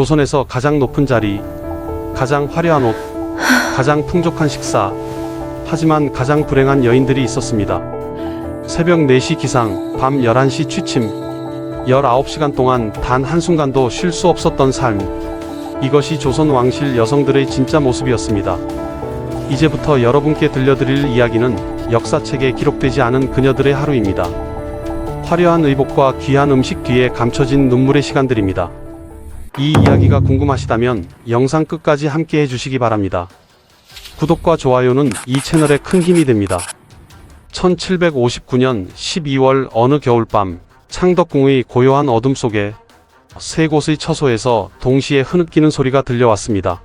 조선에서 가장 높은 자리, 가장 화려한 옷, 가장 풍족한 식사, 하지만 가장 불행한 여인들이 있었습니다. 새벽 4시 기상, 밤 11시 취침, 19시간 동안 단 한순간도 쉴 수 없었던 삶. 이것이 조선 왕실 여성들의 진짜 모습이었습니다. 이제부터 여러분께 들려드릴 이야기는 역사책에 기록되지 않은 그녀들의 하루입니다. 화려한 의복과 귀한 음식 뒤에 감춰진 눈물의 시간들입니다. 이 이야기가 궁금하시다면 영상 끝까지 함께 해주시기 바랍니다. 구독과 좋아요는 이 채널에 큰 힘이 됩니다. 1759년 12월 어느 겨울밤, 창덕궁의 고요한 어둠 속에 세 곳의 처소에서 동시에 흐느끼는 소리가 들려왔습니다.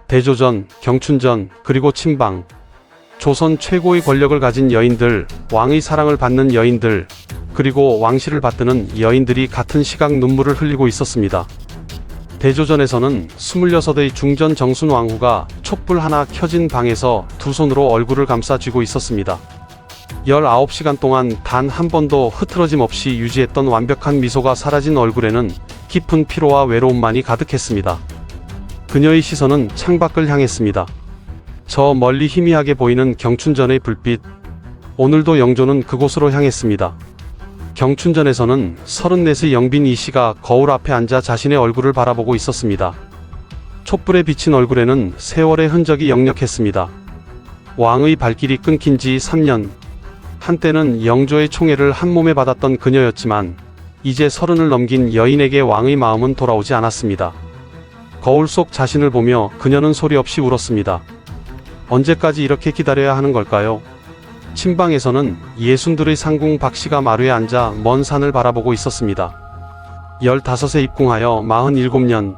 대조전, 경춘전, 그리고 친방. 조선 최고의 권력을 가진 여인들, 왕의 사랑을 받는 여인들, 그리고 왕실을 받드는 여인들이 같은 시각 눈물을 흘리고 있었습니다. 대조전에서는 26의 중전 정순 왕후가 촛불 하나 켜진 방에서 두 손으로 얼굴을 감싸 쥐고 있었습니다. 19시간 동안 단 한 번도 흐트러짐 없이 유지했던 완벽한 미소가 사라진 얼굴에는 깊은 피로와 외로움만이 가득했습니다. 그녀의 시선은 창밖을 향했습니다. 저 멀리 희미하게 보이는 경춘전의 불빛, 오늘도 영조는 그곳으로 향했습니다. 경춘전에서는 34의 영빈 이씨가 거울 앞에 앉아 자신의 얼굴을 바라보고 있었습니다. 촛불에 비친 얼굴에는 세월의 흔적이 역력했습니다. 왕의 발길이 끊긴 지 3년. 한때는 영조의 총애를 한몸에 받았던 그녀였지만 이제 30을 넘긴 여인에게 왕의 마음은 돌아오지 않았습니다. 거울 속 자신을 보며 그녀는 소리 없이 울었습니다. 언제까지 이렇게 기다려야 하는 걸까요? 친방에서는 62의 상궁 박씨가 마루에 앉아 먼 산을 바라보고 있었습니다. 15세 입궁하여 47년,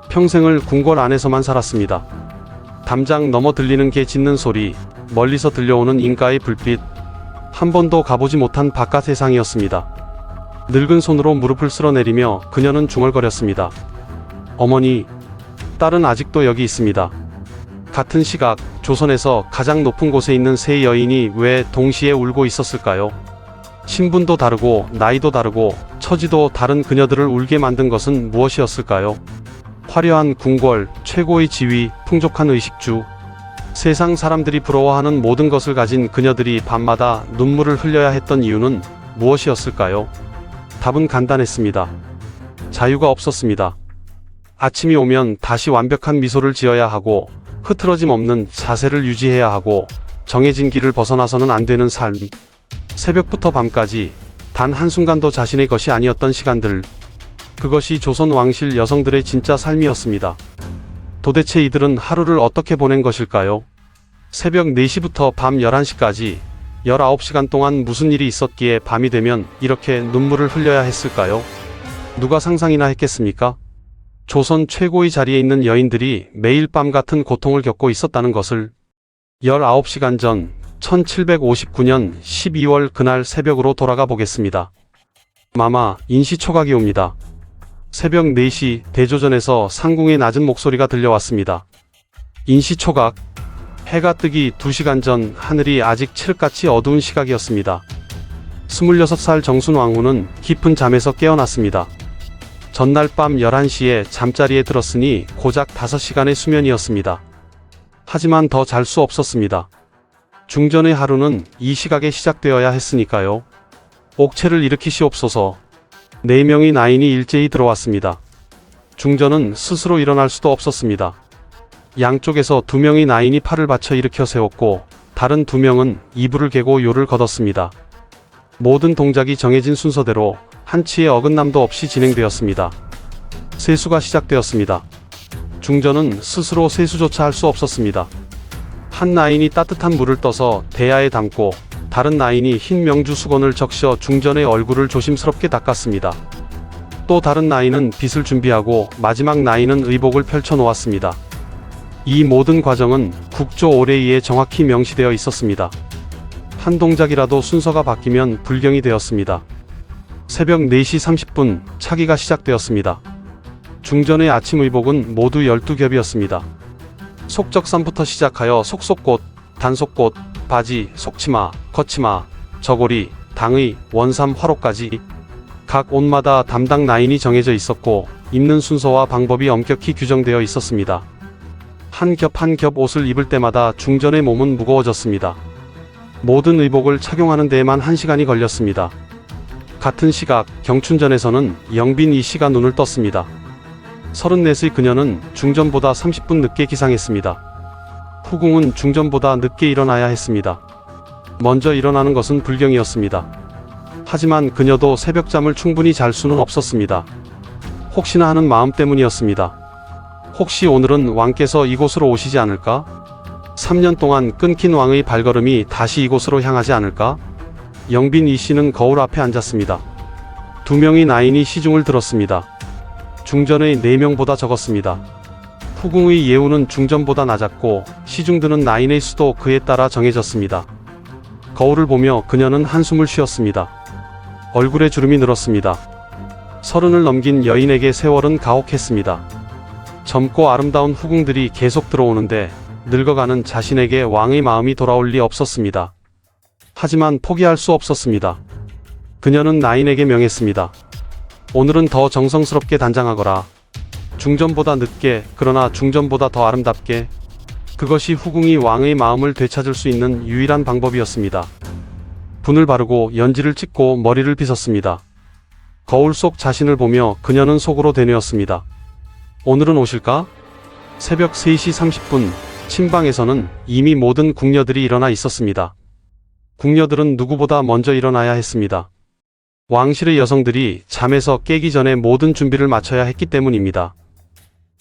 평생을 궁궐 안에서만 살았습니다. 담장 넘어 들리는 개 짖는 소리, 멀리서 들려오는 인가의 불빛, 한 번도 가보지 못한 바깥 세상이었습니다. 늙은 손으로 무릎을 쓸어내리며 그녀는 중얼거렸습니다. 어머니, 딸은 아직도 여기 있습니다. 같은 시각, 조선에서 가장 높은 곳에 있는 세 여인이 왜 동시에 울고 있었을까요? 신분도 다르고 나이도 다르고 처지도 다른 그녀들을 울게 만든 것은 무엇이었을까요? 화려한 궁궐, 최고의 지위, 풍족한 의식주, 세상 사람들이 부러워하는 모든 것을 가진 그녀들이 밤마다 눈물을 흘려야 했던 이유는 무엇이었을까요? 답은 간단했습니다. 자유가 없었습니다. 아침이 오면 다시 완벽한 미소를 지어야 하고 흐트러짐 없는 자세를 유지해야 하고 정해진 길을 벗어나서는 안 되는 삶. 새벽부터 밤까지 단 한순간도 자신의 것이 아니었던 시간들. 그것이 조선 왕실 여성들의 진짜 삶이었습니다. 도대체 이들은 하루를 어떻게 보낸 것일까요? 새벽 4시부터 밤 11시까지 19시간 동안 무슨 일이 있었기에 밤이 되면 이렇게 눈물을 흘려야 했을까요? 누가 상상이나 했겠습니까? 조선 최고의 자리에 있는 여인들이 매일 밤 같은 고통을 겪고 있었다는 것을. 19시간 전 1759년 12월 그날 새벽으로 돌아가 보겠습니다. 마마, 인시초각이 옵니다. 새벽 4시 대조전에서 상궁의 낮은 목소리가 들려왔습니다. 인시초각. 해가 뜨기 2시간 전 하늘이 아직 칠흑같이 어두운 시각이었습니다. 26살 정순 왕후는 깊은 잠에서 깨어났습니다. 전날 밤 11시에 잠자리에 들었으니 고작 5시간의 수면이었습니다. 하지만 더 잘 수 없었습니다. 중전의 하루는 이 시각에 시작되어야 했으니까요. 옥체를 일으키시옵소서. 4명의 나인이 일제히 들어왔습니다. 중전은 스스로 일어날 수도 없었습니다. 양쪽에서 2명의 나인이 팔을 받쳐 일으켜 세웠고 다른 2명은 이불을 개고 요를 걷었습니다. 모든 동작이 정해진 순서대로 한치의 어긋남도 없이 진행되었습니다. 세수가 시작되었습니다. 중전은 스스로 세수조차 할 수 없었습니다. 한 나인이 따뜻한 물을 떠서 대야에 담고 다른 나인이 흰 명주 수건을 적셔 중전의 얼굴을 조심스럽게 닦았습니다. 또 다른 나인은 빗을 준비하고 마지막 나인은 의복을 펼쳐 놓았습니다. 이 모든 과정은 국조 오레이에 정확히 명시되어 있었습니다. 한 동작이라도 순서가 바뀌면 불경이 되었습니다. 새벽 4시 30분 차기가 시작되었습니다. 중전의 아침 의복은 모두 12겹이었습니다. 속적삼부터 시작하여 속속꽃, 단속꽃, 바지, 속치마, 겉치마, 저고리, 당의, 원삼, 화로까지 각 옷마다 담당 라인이 정해져 있었고 입는 순서와 방법이 엄격히 규정되어 있었습니다. 한 겹 한 겹 옷을 입을 때마다 중전의 몸은 무거워졌습니다. 모든 의복을 착용하는 데에만 1시간이 걸렸습니다. 같은 시각 경춘전에서는 영빈 이 씨가 눈을 떴습니다. 34의 그녀는 중전보다 30분 늦게 기상했습니다. 후궁은 중전보다 늦게 일어나야 했습니다. 먼저 일어나는 것은 불경이었습니다. 하지만 그녀도 새벽잠을 충분히 잘 수는 없었습니다. 혹시나 하는 마음 때문이었습니다. 혹시 오늘은 왕께서 이곳으로 오시지 않을까? 3년 동안 끊긴 왕의 발걸음이 다시 이곳으로 향하지 않을까? 영빈 이 씨는 거울 앞에 앉았습니다. 2명의 나인이 시중을 들었습니다. 중전의 4명보다 적었습니다. 후궁의 예우는 중전보다 낮았고 시중 드는 나인의 수도 그에 따라 정해졌습니다. 거울을 보며 그녀는 한숨을 쉬었습니다. 얼굴에 주름이 늘었습니다. 30을 넘긴 여인에게 세월은 가혹했습니다. 젊고 아름다운 후궁들이 계속 들어오는데 늙어가는 자신에게 왕의 마음이 돌아올 리 없었습니다. 하지만 포기할 수 없었습니다. 그녀는 나인에게 명했습니다. 오늘은 더 정성스럽게 단장하거라. 중전보다 늦게, 그러나 중전보다 더 아름답게. 그것이 후궁이 왕의 마음을 되찾을 수 있는 유일한 방법이었습니다. 분을 바르고 연지를 찍고 머리를 빗었습니다. 거울 속 자신을 보며 그녀는 속으로 되뇌었습니다. 오늘은 오실까? 새벽 3시 30분, 침방에서는 이미 모든 궁녀들이 일어나 있었습니다. 궁녀들은 누구보다 먼저 일어나야 했습니다. 왕실의 여성들이 잠에서 깨기 전에 모든 준비를 마쳐야 했기 때문입니다.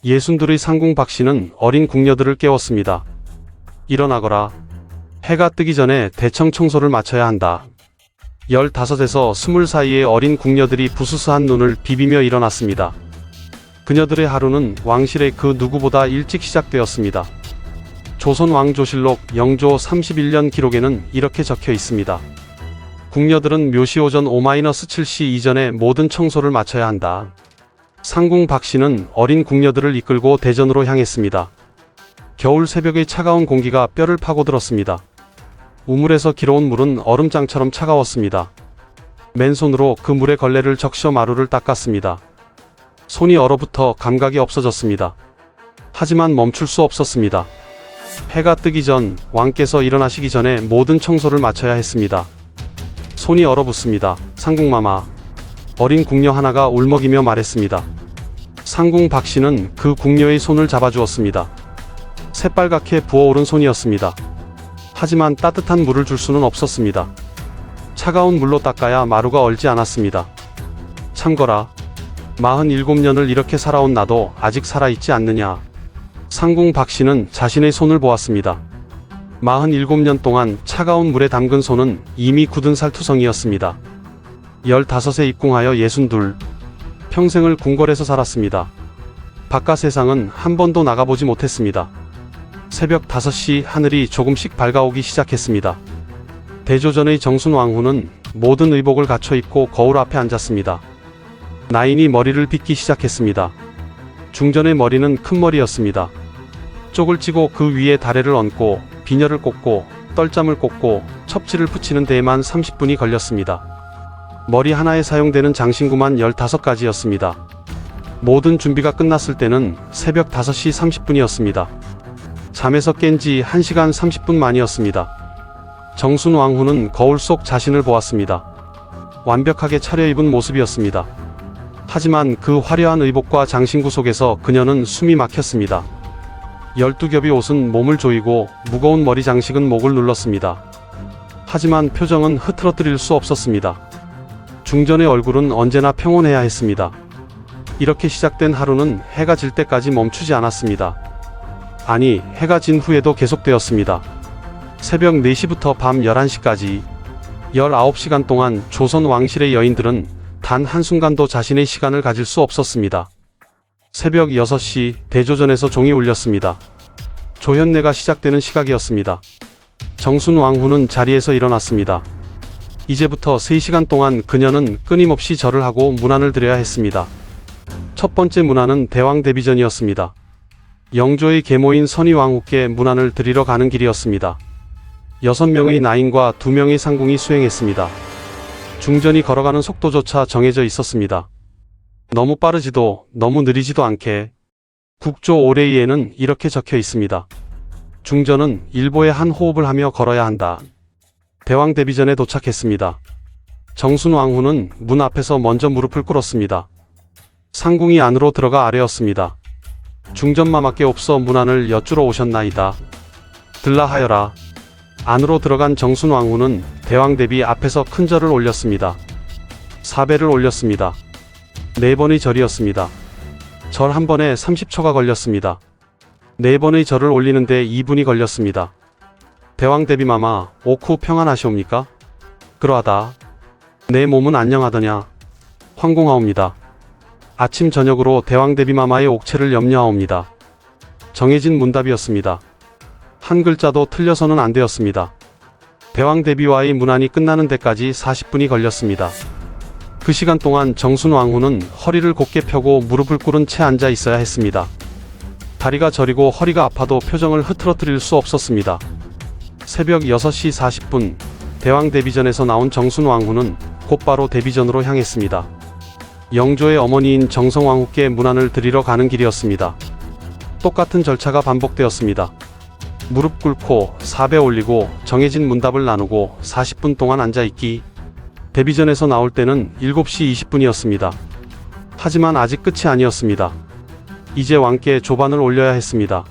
62의 상궁 박씨는 어린 궁녀들을 깨웠습니다. 일어나거라. 해가 뜨기 전에 대청 청소를 마쳐야 한다. 15에서 20 사이의 어린 궁녀들이 부스스한 눈을 비비며 일어났습니다. 그녀들의 하루는 왕실의 그 누구보다 일찍 시작되었습니다. 조선 왕조실록 영조 31년 기록에는 이렇게 적혀 있습니다. 궁녀들은 묘시 오전 5-7시 이전에 모든 청소를 마쳐야 한다. 상궁 박씨는 어린 궁녀들을 이끌고 대전으로 향했습니다. 겨울 새벽의 차가운 공기가 뼈를 파고들었습니다. 우물에서 길어온 물은 얼음장처럼 차가웠습니다. 맨손으로 그 물의 걸레를 적셔 마루를 닦았습니다. 손이 얼어붙어 감각이 없어졌습니다. 하지만 멈출 수 없었습니다. 해가 뜨기 전 왕께서 일어나시기 전에 모든 청소를 마쳐야 했습니다. 손이 얼어붙습니다. 상궁마마. 어린 궁녀 하나가 울먹이며 말했습니다. 상궁 박씨는 그 궁녀의 손을 잡아주었습니다. 새빨갛게 부어오른 손이었습니다. 하지만 따뜻한 물을 줄 수는 없었습니다. 차가운 물로 닦아야 마루가 얼지 않았습니다. 참거라. 47년을 이렇게 살아온 나도 아직 살아있지 않느냐. 상궁 박씨는 자신의 손을 보았습니다. 47년 동안 차가운 물에 담근 손은 이미 굳은 살투성이었습니다. 15에 입궁하여 62. 평생을 궁궐에서 살았습니다. 바깥 세상은 한 번도 나가보지 못했습니다. 새벽 5시 하늘이 조금씩 밝아오기 시작했습니다. 대조전의 정순왕후는 모든 의복을 갖춰 입고 거울 앞에 앉았습니다. 나인이 머리를 빗기 시작했습니다. 중전의 머리는 큰 머리였습니다. 쪽을 찌고 그 위에 다래를 얹고 비녀를 꽂고 떨잠을 꽂고 첩지를 붙이는 데에만 30분이 걸렸습니다. 머리 하나에 사용되는 장신구만 15가지였습니다. 모든 준비가 끝났을 때는 새벽 5시 30분이었습니다. 잠에서 깬 지 1시간 30분 만이었습니다. 정순왕후는 거울 속 자신을 보았습니다. 완벽하게 차려입은 모습이었습니다. 하지만 그 화려한 의복과 장신구 속에서 그녀는 숨이 막혔습니다. 12겹의 옷은 몸을 조이고 무거운 머리 장식은 목을 눌렀습니다. 하지만 표정은 흐트러뜨릴 수 없었습니다. 중전의 얼굴은 언제나 평온해야 했습니다. 이렇게 시작된 하루는 해가 질 때까지 멈추지 않았습니다. 아니, 해가 진 후에도 계속되었습니다. 새벽 4시부터 밤 11시까지 19시간 동안 조선 왕실의 여인들은 단 한순간도 자신의 시간을 가질 수 없었습니다. 새벽 6시 대조전에서 종이 울렸습니다. 조현내가 시작되는 시각이었습니다. 정순왕후는 자리에서 일어났습니다. 이제부터 3시간 동안 그녀는 끊임없이 절을 하고 문안을 드려야 했습니다. 첫 번째 문안은 대왕대비전이었습니다. 영조의 계모인 선의왕후께 문안을 드리러 가는 길이었습니다. 6명의 나인과 2명의 상궁이 수행했습니다. 중전이 걸어가는 속도조차 정해져 있었습니다. 너무 빠르지도 너무 느리지도 않게. 국조 오레이에는 이렇게 적혀 있습니다. 중전은 일보에 한 호흡을 하며 걸어야 한다. 대왕 대비전에 도착했습니다. 정순 왕후는 문 앞에서 먼저 무릎을 꿇었습니다. 상궁이 안으로 들어가 아뢰었습니다. 중전마마께 없어 문안을 여쭈러 오셨나이다. 들라 하여라. 안으로 들어간 정순 왕후는 대왕 대비 앞에서 큰 절을 올렸습니다. 사배를 올렸습니다. 4번의 절이었습니다. 절 한 번에 30초가 걸렸습니다. 4번의 절을 올리는데 2분이 걸렸습니다. 대왕 대비마마, 옥후 평안하시옵니까? 그러하다. 내 몸은 안녕하더냐? 황공하옵니다. 아침 저녁으로 대왕 대비마마의 옥체를 염려하옵니다. 정해진 문답이었습니다. 한 글자도 틀려서는 안 되었습니다. 대왕 대비와의 문안이 끝나는 데까지 40분이 걸렸습니다. 그 시간 동안 정순 왕후는 허리를 곧게 펴고 무릎을 꿇은 채 앉아 있어야 했습니다. 다리가 저리고 허리가 아파도 표정을 흐트러뜨릴 수 없었습니다. 새벽 6시 40분 대왕 대비전에서 나온 정순 왕후는 곧바로 대비전으로 향했습니다. 영조의 어머니인 정성 왕후께 문안을 드리러 가는 길이었습니다. 똑같은 절차가 반복되었습니다. 무릎 꿇고 사배 올리고 정해진 문답을 나누고 40분 동안 앉아있기. 대비전에서 나올 때는 7시 20분이었습니다. 하지만 아직 끝이 아니었습니다. 이제 왕께 조반을 올려야 했습니다.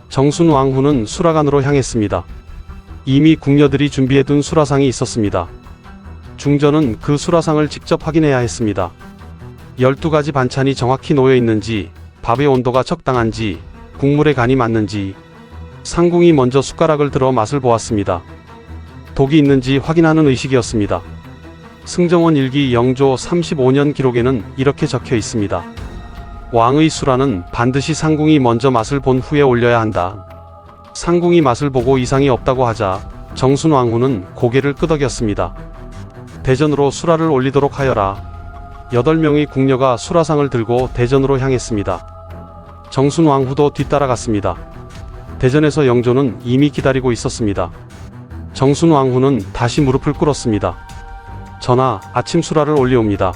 정순 왕후는 수라관으로 향했습니다. 이미 궁녀들이 준비해둔 수라상이 있었습니다. 중전은 그 수라상을 직접 확인해야 했습니다. 12가지 반찬이 정확히 놓여 있는지, 밥의 온도가 적당한지, 국물의 간이 맞는지. 상궁이 먼저 숟가락을 들어 맛을 보았습니다. 독이 있는지 확인하는 의식이었습니다. 승정원 일기 영조 35년 기록에는 이렇게 적혀 있습니다. 왕의 수라는 반드시 상궁이 먼저 맛을 본 후에 올려야 한다. 상궁이 맛을 보고 이상이 없다고 하자 정순 왕후는 고개를 끄덕였습니다. 대전으로 수라를 올리도록 하여라. 8명의 궁녀가 수라상을 들고 대전으로 향했습니다. 정순 왕후도 뒤따라갔습니다. 대전에서 영조는 이미 기다리고 있었습니다. 정순 왕후는 다시 무릎을 꿇었습니다. 전하, 아침 수라를 올리옵니다.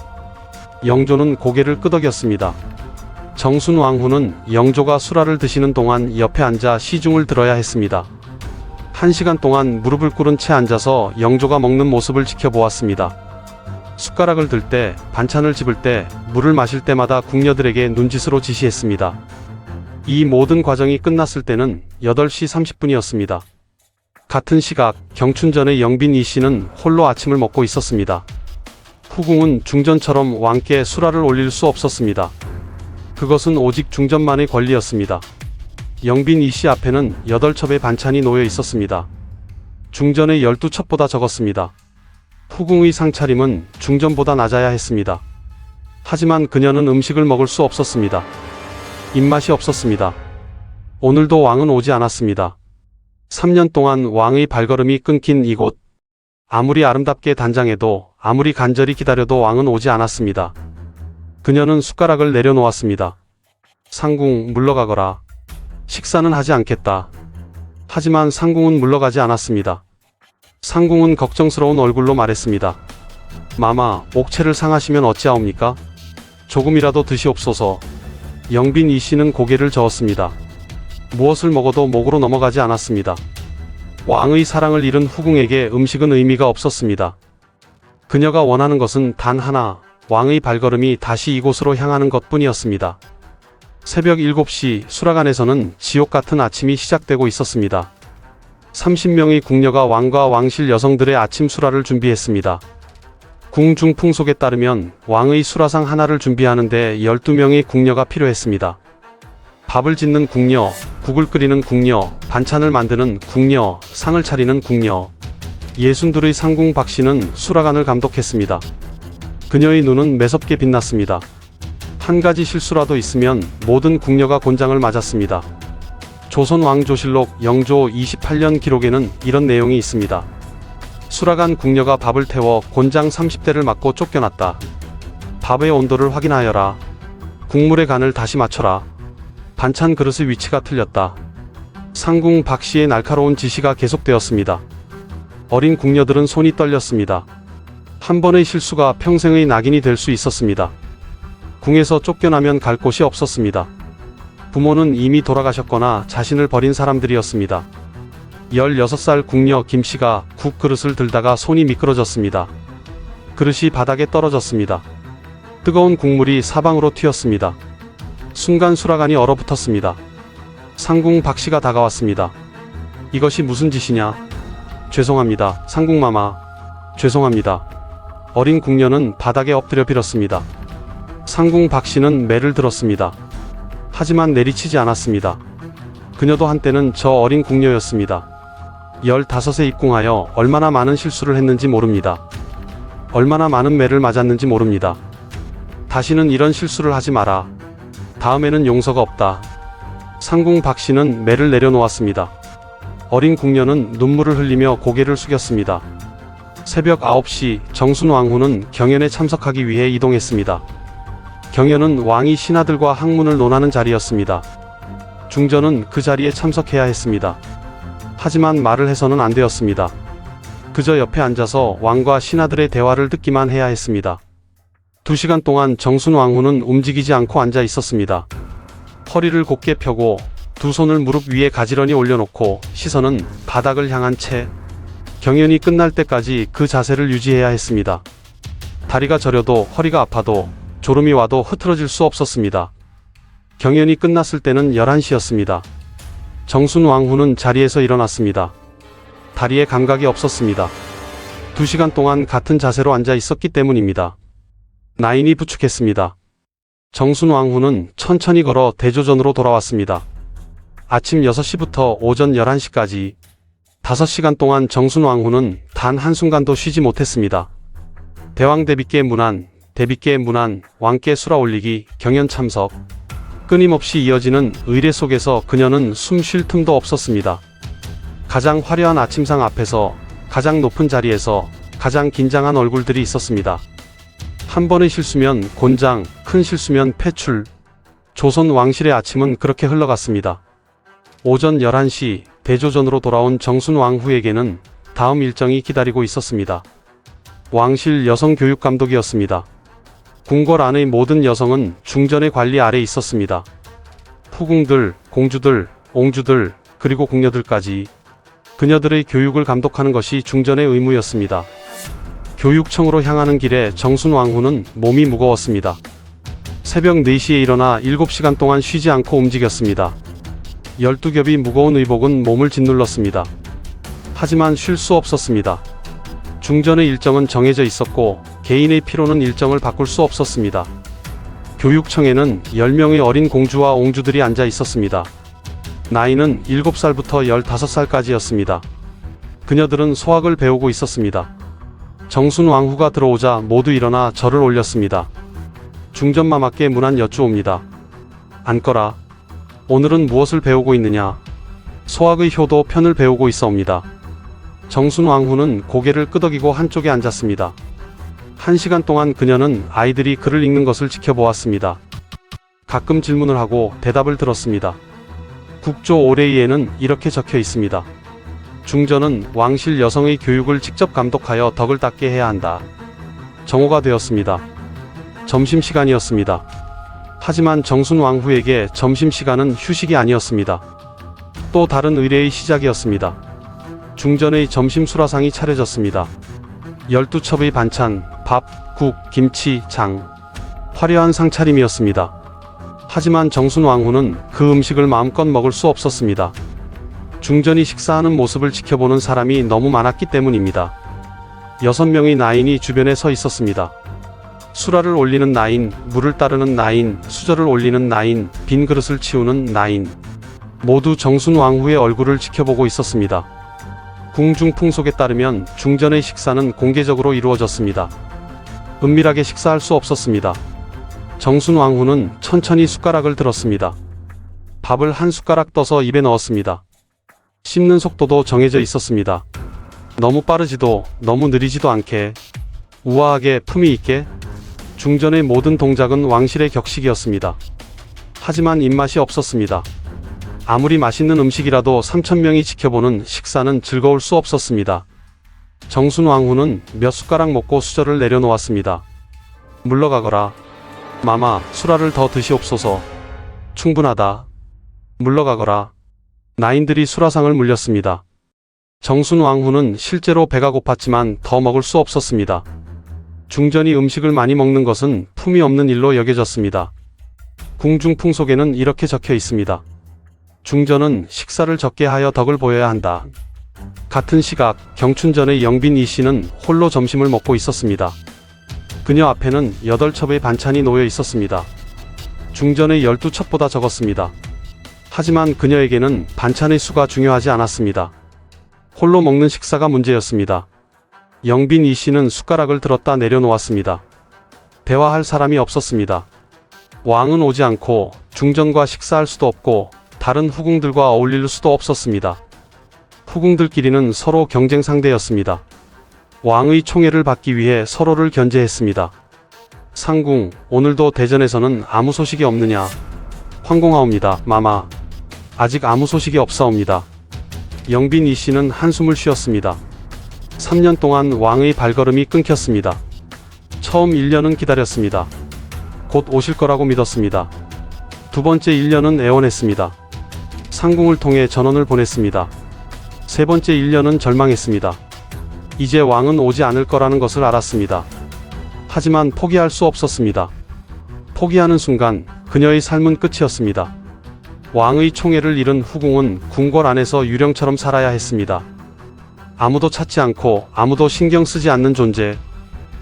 영조는 고개를 끄덕였습니다. 정순 왕후는 영조가 수라를 드시는 동안 옆에 앉아 시중을 들어야 했습니다. 1시간 동안 무릎을 꿇은 채 앉아서 영조가 먹는 모습을 지켜보았습니다. 숟가락을 들 때, 반찬을 집을 때, 물을 마실 때마다 궁녀들에게 눈짓으로 지시했습니다. 이 모든 과정이 끝났을 때는 8시 30분이었습니다. 같은 시각 경춘전의 영빈 이씨는 홀로 아침을 먹고 있었습니다. 후궁은 중전처럼 왕께 수라를 올릴 수 없었습니다. 그것은 오직 중전만의 권리였습니다. 영빈 이씨 앞에는 8첩의 반찬이 놓여 있었습니다. 중전의 12첩보다 적었습니다. 후궁의 상차림은 중전보다 낮아야 했습니다. 하지만 그녀는 음식을 먹을 수 없었습니다. 입맛이 없었습니다. 오늘도 왕은 오지 않았습니다. 3년 동안 왕의 발걸음이 끊긴 이곳. 아무리 아름답게 단장해도 아무리 간절히 기다려도 왕은 오지 않았습니다. 그녀는 숟가락을 내려놓았습니다. 상궁, 물러가거라. 식사는 하지 않겠다. 하지만 상궁은 물러가지 않았습니다. 상궁은 걱정스러운 얼굴로 말했습니다. 마마, 옥체를 상하시면 어찌하옵니까? 조금이라도 드시옵소서. 영빈 이씨는 고개를 저었습니다. 무엇을 먹어도 목으로 넘어가지 않았습니다. 왕의 사랑을 잃은 후궁에게 음식은 의미가 없었습니다. 그녀가 원하는 것은 단 하나, 왕의 발걸음이 다시 이곳으로 향하는 것뿐이었습니다. 새벽 7시 수라관에서는 지옥 같은 아침이 시작되고 있었습니다. 30명의 궁녀가 왕과 왕실 여성들의 아침 수라를 준비했습니다. 궁중 풍속에 따르면 왕의 수라상 하나를 준비하는데 12명의 궁녀가 필요했습니다. 밥을 짓는 궁녀, 국을 끓이는 궁녀, 반찬을 만드는 궁녀, 상을 차리는 궁녀. 62의 상궁 박씨는 수라관을 감독했습니다. 그녀의 눈은 매섭게 빛났습니다. 한 가지 실수라도 있으면 모든 궁녀가 곤장을 맞았습니다. 조선 왕조실록 영조 28년 기록에는 이런 내용이 있습니다. 수라관 궁녀가 밥을 태워 곤장 30대를 맞고 쫓겨났다. 밥의 온도를 확인하여라. 국물의 간을 다시 맞춰라. 반찬 그릇의 위치가 틀렸다. 상궁 박씨의 날카로운 지시가 계속되었습니다. 어린 궁녀들은 손이 떨렸습니다. 한 번의 실수가 평생의 낙인이 될 수 있었습니다. 궁에서 쫓겨나면 갈 곳이 없었습니다. 부모는 이미 돌아가셨거나 자신을 버린 사람들이었습니다. 16살 궁녀 김씨가 국 그릇을 들다가 손이 미끄러졌습니다. 그릇이 바닥에 떨어졌습니다. 뜨거운 국물이 사방으로 튀었습니다. 순간 수라간이 얼어붙었습니다. 상궁 박씨가 다가왔습니다. 이것이 무슨 짓이냐? 죄송합니다, 상궁마마. 죄송합니다. 어린 궁녀는 바닥에 엎드려 빌었습니다. 상궁 박씨는 매를 들었습니다. 하지만 내리치지 않았습니다. 그녀도 한때는 저 어린 궁녀였습니다. 15세 입궁하여 얼마나 많은 실수를 했는지 모릅니다. 얼마나 많은 매를 맞았는지 모릅니다. 다시는 이런 실수를 하지 마라. 다음에는 용서가 없다. 상궁 박씨는 매를 내려놓았습니다. 어린 궁녀는 눈물을 흘리며 고개를 숙였습니다. 새벽 9시 정순왕후는 경연에 참석하기 위해 이동했습니다. 경연은 왕이 신하들과 학문을 논하는 자리였습니다. 중전은 그 자리에 참석해야 했습니다. 하지만 말을 해서는 안 되었습니다. 그저 옆에 앉아서 왕과 신하들의 대화를 듣기만 해야 했습니다. 2시간 동안 정순왕후는 움직이지 않고 앉아 있었습니다. 허리를 곧게 펴고 두 손을 무릎 위에 가지런히 올려놓고 시선은 바닥을 향한 채 경연이 끝날 때까지 그 자세를 유지해야 했습니다. 다리가 저려도 허리가 아파도 졸음이 와도 흐트러질 수 없었습니다. 경연이 끝났을 때는 11시였습니다. 정순왕후는 자리에서 일어났습니다. 다리에 감각이 없었습니다. 2시간 동안 같은 자세로 앉아 있었기 때문입니다. 나인이 부축했습니다. 정순왕후는 천천히 걸어 대조전으로 돌아왔습니다. 아침 6시부터 오전 11시까지 5시간 동안 정순왕후는 단 한순간도 쉬지 못했습니다. 대왕 대비께 문안, 대비께 문안, 왕께 수라 올리기, 경연 참석. 끊임없이 이어지는 의례 속에서 그녀는 숨 쉴 틈도 없었습니다. 가장 화려한 아침상 앞에서, 가장 높은 자리에서 가장 긴장한 얼굴들이 있었습니다. 한 번의 실수면 곤장, 큰 실수면 패출. 조선 왕실의 아침은 그렇게 흘러갔습니다. 오전 11시 대조전으로 돌아온 정순왕후에게는 다음 일정이 기다리고 있었습니다. 왕실 여성교육감독이었습니다. 궁궐 안의 모든 여성은 중전의 관리 아래 있었습니다. 후궁들, 공주들, 옹주들, 그리고 궁녀들까지 그녀들의 교육을 감독하는 것이 중전의 의무였습니다. 교육청으로 향하는 길에 정순왕후는 몸이 무거웠습니다. 새벽 4시에 일어나 7시간 동안 쉬지 않고 움직였습니다. 12겹이 무거운 의복은 몸을 짓눌렀습니다. 하지만 쉴 수 없었습니다. 중전의 일정은 정해져 있었고 개인의 피로는 일정을 바꿀 수 없었습니다. 교육청에는 10명의 어린 공주와 옹주들이 앉아 있었습니다. 나이는 7살부터 15살까지였습니다. 그녀들은 소학을 배우고 있었습니다. 정순왕후가 들어오자 모두 일어나 절을 올렸습니다. 중전마마께 문안 여쭈옵니다. 앉거라. 오늘은 무엇을 배우고 있느냐? 소학의 효도 편을 배우고 있어옵니다. 정순왕후는 고개를 끄덕이고 한쪽에 앉았습니다. 1시간 동안 그녀는 아이들이 글을 읽는 것을 지켜보았습니다. 가끔 질문을 하고 대답을 들었습니다. 국조 오레이에는 이렇게 적혀 있습니다. 중전은 왕실 여성의 교육을 직접 감독하여 덕을 닦게 해야 한다. 정오가 되었습니다. 점심시간이었습니다. 하지만 정순왕후에게 점심시간은 휴식이 아니었습니다. 또 다른 의례의 시작이었습니다. 중전의 점심 수라상이 차려졌습니다. 12첩의 반찬, 밥, 국, 김치, 장. 화려한 상차림이었습니다. 하지만 정순왕후는 그 음식을 마음껏 먹을 수 없었습니다. 중전이 식사하는 모습을 지켜보는 사람이 너무 많았기 때문입니다. 6명의 나인이 주변에 서 있었습니다. 수라를 올리는 나인, 물을 따르는 나인, 수저를 올리는 나인, 빈 그릇을 치우는 나인. 모두 정순왕후의 얼굴을 지켜보고 있었습니다. 궁중 풍속에 따르면 중전의 식사는 공개적으로 이루어졌습니다. 은밀하게 식사할 수 없었습니다. 정순왕후는 천천히 숟가락을 들었습니다. 밥을 한 숟가락 떠서 입에 넣었습니다. 씹는 속도도 정해져 있었습니다. 너무 빠르지도 너무 느리지도 않게, 우아하게 품위 있게. 중전의 모든 동작은 왕실의 격식이었습니다. 하지만 입맛이 없었습니다. 아무리 맛있는 음식이라도 3,000명이 지켜보는 식사는 즐거울 수 없었습니다. 정순왕후는 몇 숟가락 먹고 수저를 내려놓았습니다. 물러가거라. 마마, 수라를 더 드시옵소서. 충분하다. 물러가거라. 나인들이 수라상을 물렸습니다. 정순 왕후는 실제로 배가 고팠지만 더 먹을 수 없었습니다. 중전이 음식을 많이 먹는 것은 품위 없는 일로 여겨졌습니다. 궁중풍 속에는 이렇게 적혀 있습니다. 중전은 식사를 적게 하여 덕을 보여야 한다. 같은 시각 경춘전의 영빈 이 씨는 홀로 점심을 먹고 있었습니다. 그녀 앞에는 8첩의 반찬이 놓여 있었습니다. 중전의 12첩보다 적었습니다. 하지만 그녀에게는 반찬의 수가 중요하지 않았습니다. 홀로 먹는 식사가 문제였습니다. 영빈 이 씨는 숟가락을 들었다 내려놓았습니다. 대화할 사람이 없었습니다. 왕은 오지 않고 중전과 식사할 수도 없고 다른 후궁들과 어울릴 수도 없었습니다. 후궁들끼리는 서로 경쟁 상대였습니다. 왕의 총애를 받기 위해 서로를 견제했습니다. 상궁, 오늘도 대전에서는 아무 소식이 없느냐? 황공하옵니다, 마마. 아직 아무 소식이 없사옵니다. 영빈 이 씨는 한숨을 쉬었습니다. 3년 동안 왕의 발걸음이 끊겼습니다. 처음 1년은 기다렸습니다. 곧 오실 거라고 믿었습니다. 두 번째 1년은 애원했습니다. 상궁을 통해 전원을 보냈습니다. 세 번째 1년은 절망했습니다. 이제 왕은 오지 않을 거라는 것을 알았습니다. 하지만 포기할 수 없었습니다. 포기하는 순간 그녀의 삶은 끝이었습니다. 왕의 총애를 잃은 후궁은 궁궐 안에서 유령처럼 살아야 했습니다. 아무도 찾지 않고 아무도 신경 쓰지 않는 존재.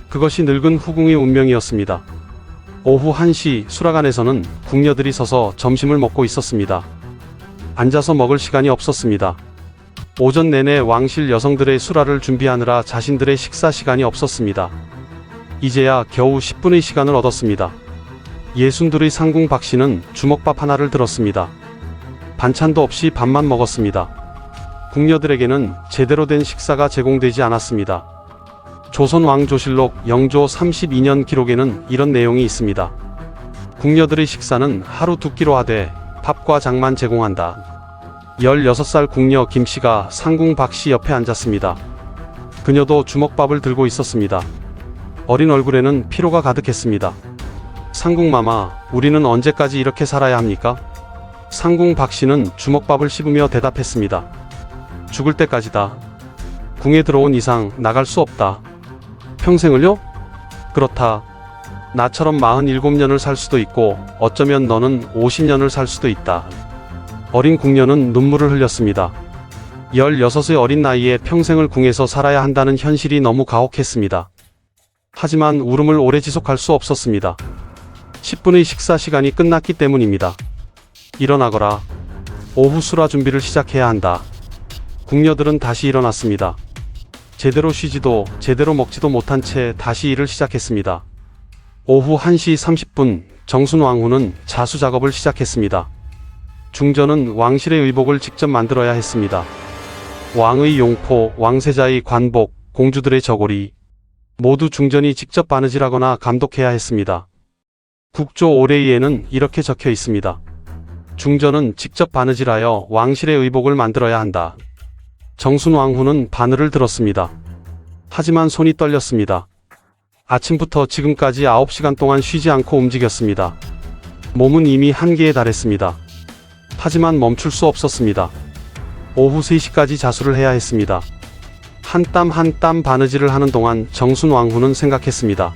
그것이 늙은 후궁의 운명이었습니다. 오후 1시 수락안에서는 궁녀들이 서서 점심을 먹고 있었습니다. 앉아서 먹을 시간이 없었습니다. 오전 내내 왕실 여성들의 수라를 준비하느라 자신들의 식사 시간이 없었습니다. 이제야 겨우 10분의 시간을 얻었습니다. 62의 상궁 박씨는 주먹밥 하나를 들었습니다. 반찬도 없이 밥만 먹었습니다. 궁녀들에게는 제대로 된 식사가 제공되지 않았습니다. 조선 왕조실록 영조 32년 기록에는 이런 내용이 있습니다. 궁녀들의 식사는 하루 2끼로 하되 밥과 장만 제공한다. 16살 궁녀 김씨가 상궁 박씨 옆에 앉았습니다. 그녀도 주먹밥을 들고 있었습니다. 어린 얼굴에는 피로가 가득했습니다. 상궁마마, 우리는 언제까지 이렇게 살아야 합니까? 상궁 박씨는 주먹밥을 씹으며 대답했습니다. 죽을 때까지다. 궁에 들어온 이상 나갈 수 없다. 평생을요? 그렇다. 나처럼 47년을 살 수도 있고 어쩌면 너는 50년을 살 수도 있다. 어린 궁녀는 눈물을 흘렸습니다. 16의 어린 나이에 평생을 궁에서 살아야 한다는 현실이 너무 가혹했습니다. 하지만 울음을 오래 지속할 수 없었습니다. 10분의 식사 시간이 끝났기 때문입니다. 일어나거라. 오후 수라 준비를 시작해야 한다. 궁녀들은 다시 일어났습니다. 제대로 쉬지도 제대로 먹지도 못한 채 다시 일을 시작했습니다. 오후 1시 30분 정순 왕후는 자수 작업을 시작했습니다. 중전은 왕실의 의복을 직접 만들어야 했습니다. 왕의 용포, 왕세자의 관복, 공주들의 저고리 모두 중전이 직접 바느질하거나 감독해야 했습니다. 국조 오레이에는 이렇게 적혀 있습니다. 중전은 직접 바느질하여 왕실의 의복을 만들어야 한다. 정순 왕후는 바늘을 들었습니다. 하지만 손이 떨렸습니다. 아침부터 지금까지 9시간 동안 쉬지 않고 움직였습니다. 몸은 이미 한계에 달했습니다. 하지만 멈출 수 없었습니다. 오후 3시까지 자수를 해야 했습니다. 한 땀 한 땀 바느질을 하는 동안 정순 왕후는 생각했습니다.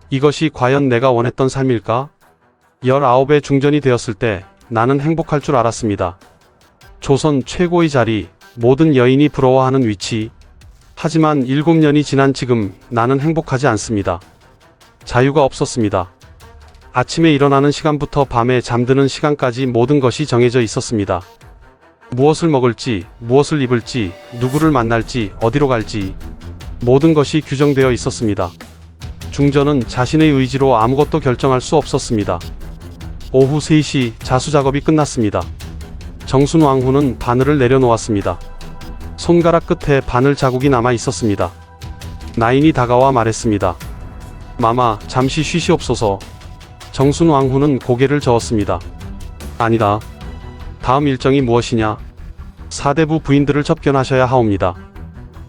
이것이 과연 내가 원했던 삶일까? 19의 중전이 되었을 때 나는 행복할 줄 알았습니다. 조선 최고의 자리, 모든 여인이 부러워하는 위치. 하지만 7년이 지난 지금 나는 행복하지 않습니다. 자유가 없었습니다. 아침에 일어나는 시간부터 밤에 잠드는 시간까지 모든 것이 정해져 있었습니다. 무엇을 먹을지, 무엇을 입을지, 누구를 만날지, 어디로 갈지 모든 것이 규정되어 있었습니다. 중전은 자신의 의지로 아무것도 결정할 수 없었습니다. 오후 3시 자수 작업이 끝났습니다. 정순 왕후는 바늘을 내려놓았습니다. 손가락 끝에 바늘 자국이 남아 있었습니다. 나인이 다가와 말했습니다. 마마, 잠시 쉬시옵소서. 정순 왕후는 고개를 저었습니다. 아니다. 다음 일정이 무엇이냐? 사대부 부인들을 접견하셔야 하옵니다.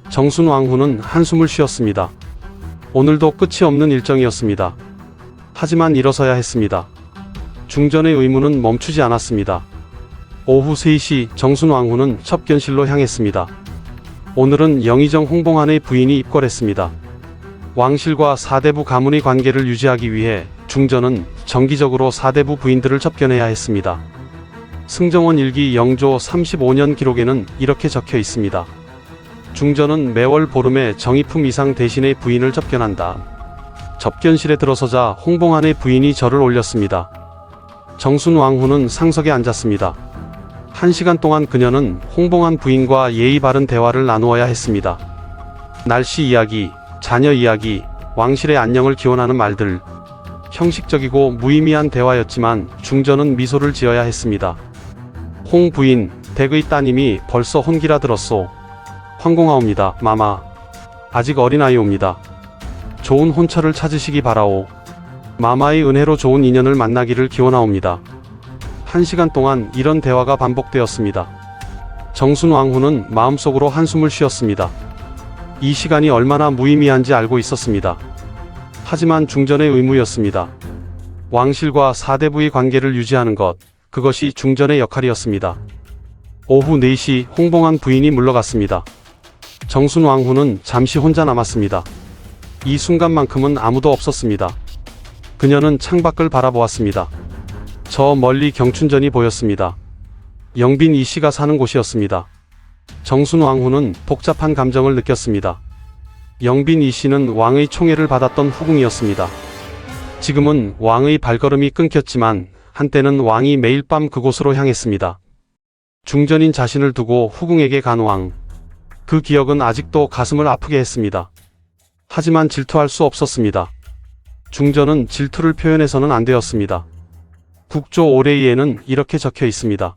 정순 왕후는 한숨을 쉬었습니다. 오늘도 끝이 없는 일정이었습니다. 하지만 일어서야 했습니다. 중전의 의무는 멈추지 않았습니다. 오후 3시 정순왕후는 첩견실로 향했습니다. 오늘은 영의정 홍봉안의 부인이 입궐했습니다. 왕실과 사대부 가문의 관계를 유지하기 위해 중전은 정기적으로 사대부 부인들을 첩견해야 했습니다. 승정원 일기 영조 35년 기록에는 이렇게 적혀 있습니다. 중전은 매월 보름에 정의품 이상 대신의 부인을 첩견한다. 접견실에 들어서자 홍봉안의 부인이 절을 올렸습니다. 정순왕후는 상석에 앉았습니다. 1시간 동안 그녀는 홍봉안 부인과 예의 바른 대화를 나누어야 했습니다. 날씨 이야기, 자녀 이야기, 왕실의 안녕을 기원하는 말들. 형식적이고 무의미한 대화였지만 중전은 미소를 지어야 했습니다. 홍 부인, 댁의 따님이 벌써 혼기라 들었소. 황공하옵니다, 마마. 아직 어린아이옵니다. 좋은 혼처를 찾으시기 바라오. 마마의 은혜로 좋은 인연을 만나기를 기원하옵니다. 1시간 동안 이런 대화가 반복되었습니다. 정순왕후는 마음속으로 한숨을 쉬었습니다. 이 시간이 얼마나 무의미한지 알고 있었습니다. 하지만 중전의 의무였습니다. 왕실과 사대부의 관계를 유지하는 것, 그것이 중전의 역할이었습니다. 오후 4시 홍봉안 부인이 물러갔습니다. 정순왕후는 잠시 혼자 남았습니다. 이 순간만큼은 아무도 없었습니다. 그녀는 창밖을 바라보았습니다. 저 멀리 경춘전이 보였습니다. 영빈 이 씨가 사는 곳이었습니다. 정순왕후는 복잡한 감정을 느꼈습니다. 영빈 이 씨는 왕의 총애를 받았던 후궁이었습니다. 지금은 왕의 발걸음이 끊겼지만 한때는 왕이 매일 밤 그곳으로 향했습니다. 중전인 자신을 두고 후궁에게 간 왕. 그 기억은 아직도 가슴을 아프게 했습니다. 하지만 질투할 수 없었습니다. 중전은 질투를 표현해서는 안 되었습니다. 국조 오레이에는 이렇게 적혀 있습니다.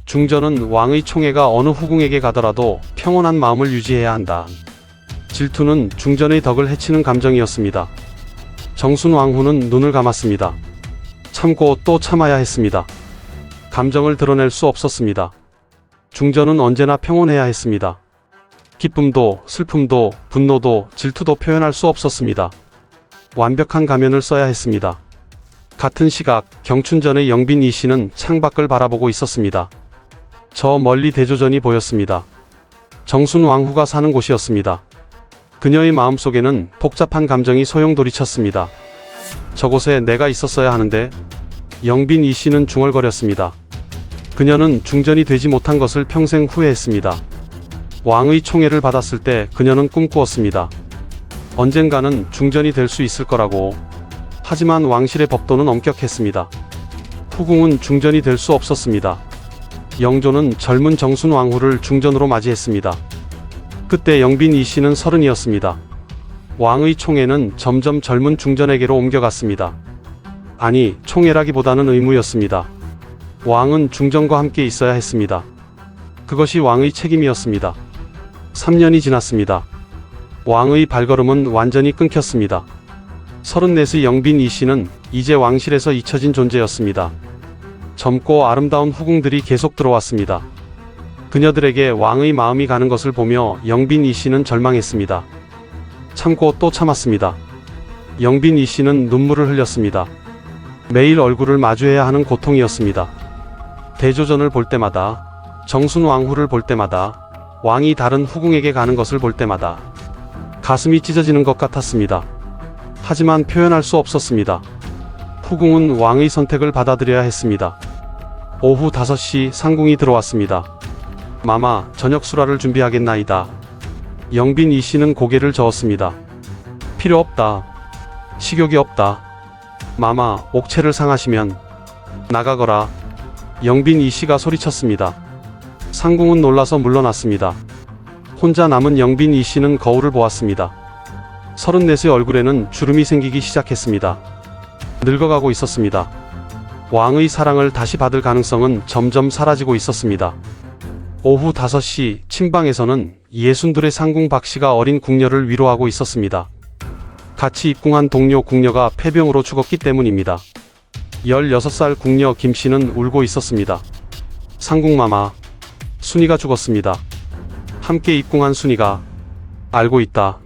중전은 왕의 총애가 어느 후궁에게 가더라도 평온한 마음을 유지해야 한다. 질투는 중전의 덕을 해치는 감정이었습니다. 정순왕후는 눈을 감았습니다. 참고 또 참아야 했습니다. 감정을 드러낼 수 없었습니다. 중전은 언제나 평온해야 했습니다. 기쁨도 슬픔도 분노도 질투도 표현할 수 없었습니다. 완벽한 가면을 써야 했습니다. 같은 시각 경춘전의 영빈 이 씨는 창밖을 바라보고 있었습니다. 저 멀리 대조전이 보였습니다. 정순왕후가 사는 곳이었습니다. 그녀의 마음속에는 복잡한 감정이 소용돌이쳤습니다. 저곳에 내가 있었어야 하는데. 영빈 이 씨는 중얼거렸습니다. 그녀는 중전이 되지 못한 것을 평생 후회했습니다. 왕의 총애를 받았을 때 그녀는 꿈꾸었습니다. 언젠가는 중전이 될 수 있을 거라고. 하지만 왕실의 법도는 엄격했습니다. 후궁은 중전이 될 수 없었습니다. 영조는 젊은 정순왕후를 중전으로 맞이했습니다. 그때 영빈 이 씨는 30이었습니다. 왕의 총애는 점점 젊은 중전에게로 옮겨갔습니다. 아니, 총애라기보다는 의무였습니다. 왕은 중전과 함께 있어야 했습니다. 그것이 왕의 책임이었습니다. 3년이 지났습니다. 왕의 발걸음은 완전히 끊겼습니다. 34의 영빈 이 씨는 이제 왕실에서 잊혀진 존재였습니다. 젊고 아름다운 후궁들이 계속 들어왔습니다. 그녀들에게 왕의 마음이 가는 것을 보며 영빈 이 씨는 절망했습니다. 참고 또 참았습니다. 영빈 이 씨는 눈물을 흘렸습니다. 매일 얼굴을 마주해야 하는 고통이었습니다. 대조전을 볼 때마다, 정순왕후를 볼 때마다, 왕이 다른 후궁에게 가는 것을 볼 때마다 가슴이 찢어지는 것 같았습니다. 하지만 표현할 수 없었습니다. 후궁은 왕의 선택을 받아들여야 했습니다. 오후 5시 상궁이 들어왔습니다. 마마, 저녁 수라를 준비하겠나이다. 영빈 이 씨는 고개를 저었습니다. 필요 없다. 식욕이 없다. 마마, 옥체를 상하시면 나가거라. 영빈 이 씨가 소리쳤습니다. 상궁은 놀라서 물러났습니다. 혼자 남은 영빈 이 씨는 거울을 보았습니다. 34의 얼굴에는 주름이 생기기 시작했습니다. 늙어가고 있었습니다. 왕의 사랑을 다시 받을 가능성은 점점 사라지고 있었습니다. 오후 5시 침방에서는 예순둘의 상궁 박씨가 어린 궁녀를 위로하고 있었습니다. 같이 입궁한 동료 궁녀가 폐병으로 죽었기 때문입니다. 16살 궁녀 김씨는 울고 있었습니다. 상궁마마, 순이가 죽었습니다. 함께 입궁한 순이가 알고 있다.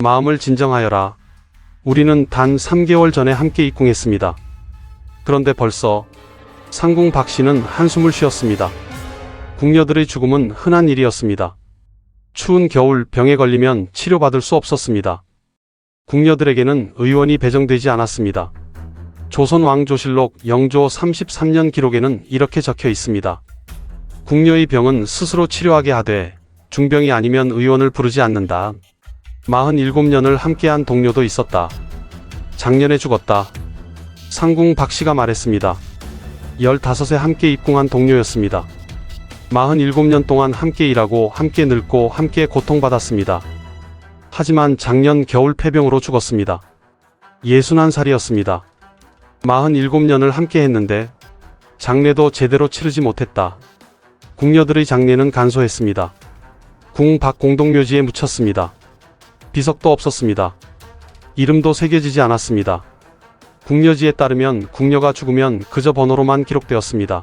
마음을 진정하여라. 우리는 단 3개월 전에 함께 입궁했습니다. 그런데 벌써 상궁 박씨는 한숨을 쉬었습니다. 궁녀들의 죽음은 흔한 일이었습니다. 추운 겨울 병에 걸리면 치료받을 수 없었습니다. 궁녀들에게는 의원이 배정되지 않았습니다. 조선 왕조실록 영조 33년 기록에는 이렇게 적혀 있습니다. 궁녀의 병은 스스로 치료하게 하되 중병이 아니면 의원을 부르지 않는다. 47년을 함께한 동료도 있었다. 작년에 죽었다. 상궁 박씨가 말했습니다. 15에 함께 입궁한 동료였습니다. 47년 동안 함께 일하고 함께 늙고 함께 고통받았습니다. 하지만 작년 겨울 폐병으로 죽었습니다. 61살이었습니다. 47년을 함께 했는데 장례도 제대로 치르지 못했다. 궁녀들의 장례는 간소했습니다. 궁 밖 공동묘지에 묻혔습니다. 비석도 없었습니다. 이름도 새겨지지 않았습니다. 궁녀지에 따르면 궁녀가 죽으면 그저 번호로만 기록되었습니다.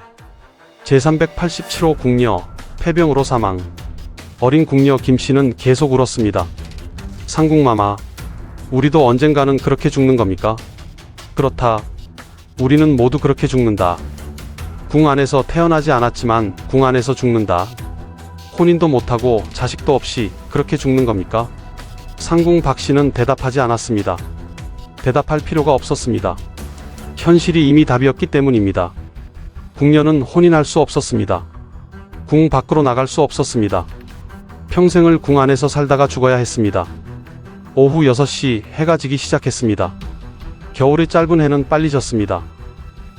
제387호 궁녀, 폐병으로 사망. 어린 궁녀 김씨는 계속 울었습니다. 상궁마마, 우리도 언젠가는 그렇게 죽는 겁니까? 그렇다. 우리는 모두 그렇게 죽는다. 궁 안에서 태어나지 않았지만 궁 안에서 죽는다. 혼인도 못하고 자식도 없이 그렇게 죽는 겁니까? 상궁 박씨는 대답하지 않았습니다. 대답할 필요가 없었습니다. 현실이 이미 답이었기 때문입니다. 궁녀는 혼인할 수 없었습니다. 궁 밖으로 나갈 수 없었습니다. 평생을 궁 안에서 살다가 죽어야 했습니다. 오후 6시 해가 지기 시작했습니다. 겨울의 짧은 해는 빨리 졌습니다.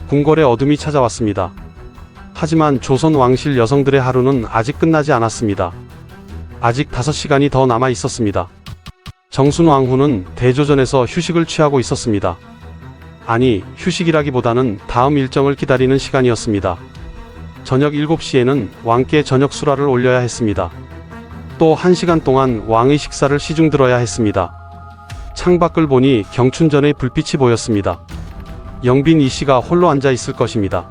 궁궐에 어둠이 찾아왔습니다. 하지만 조선 왕실 여성들의 하루는 아직 끝나지 않았습니다. 아직 5시간이 더 남아 있었습니다. 정순 왕후는 대조전에서 휴식을 취하고 있었습니다. 아니, 휴식이라기보다는 다음 일정을 기다리는 시간이었습니다. 저녁 7시에는 왕께 저녁 수라를 올려야 했습니다. 또 1시간 동안 왕의 식사를 시중 들어야 했습니다. 창밖을 보니 경춘전의 불빛이 보였습니다. 영빈 이씨가 홀로 앉아 있을 것입니다.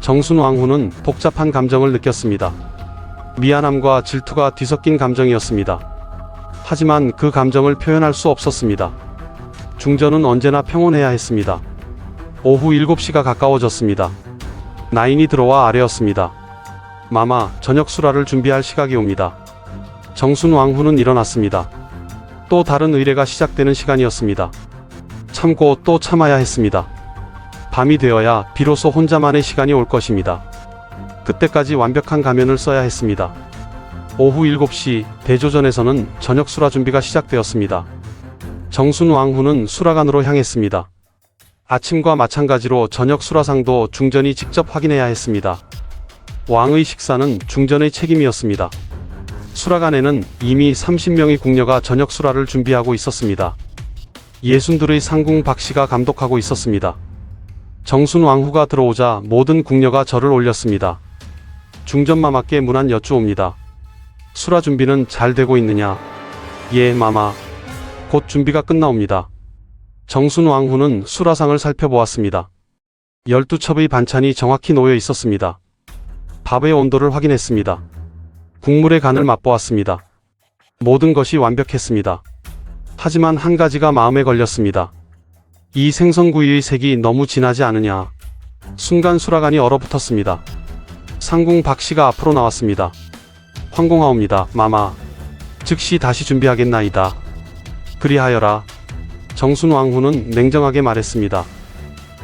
정순 왕후는 복잡한 감정을 느꼈습니다. 미안함과 질투가 뒤섞인 감정이었습니다. 하지만 그 감정을 표현할 수 없었습니다. 중전은 언제나 평온해야 했습니다. 오후 7시가 가까워졌습니다. 나인이 들어와 아뢰었습니다. 마마, 저녁 수라를 준비할 시각이 옵니다. 정순 왕후는 일어났습니다. 또 다른 의례가 시작되는 시간이었습니다. 참고 또 참아야 했습니다. 밤이 되어야 비로소 혼자만의 시간이 올 것입니다. 그때까지 완벽한 가면을 써야 했습니다. 오후 7시 대조전에서는 저녁 수라 준비가 시작되었습니다. 정순 왕후는 수라관으로 향했습니다. 아침과 마찬가지로 저녁 수라상도 중전이 직접 확인해야 했습니다. 왕의 식사는 중전의 책임이었습니다. 수라관에는 이미 30명의 궁녀가 저녁 수라를 준비하고 있었습니다. 62의 상궁 박씨가 감독하고 있었습니다. 정순 왕후가 들어오자 모든 궁녀가 절을 올렸습니다. 중전마마께 문안 여쭈옵니다. 수라 준비는 잘 되고 있느냐? 예, 마마. 곧 준비가 끝나옵니다. 정순 왕후는 수라상을 살펴보았습니다. 12첩의 반찬이 정확히 놓여 있었습니다. 밥의 온도를 확인했습니다. 국물의 간을 맛보았습니다. 모든 것이 완벽했습니다. 하지만 한 가지가 마음에 걸렸습니다. 이 생선구이의 색이 너무 진하지 않으냐. 순간 수라관이 얼어붙었습니다. 상궁 박씨가 앞으로 나왔습니다. 황공하옵니다, 마마. 즉시 다시 준비하겠나이다. 그리하여라. 정순 왕후는 냉정하게 말했습니다.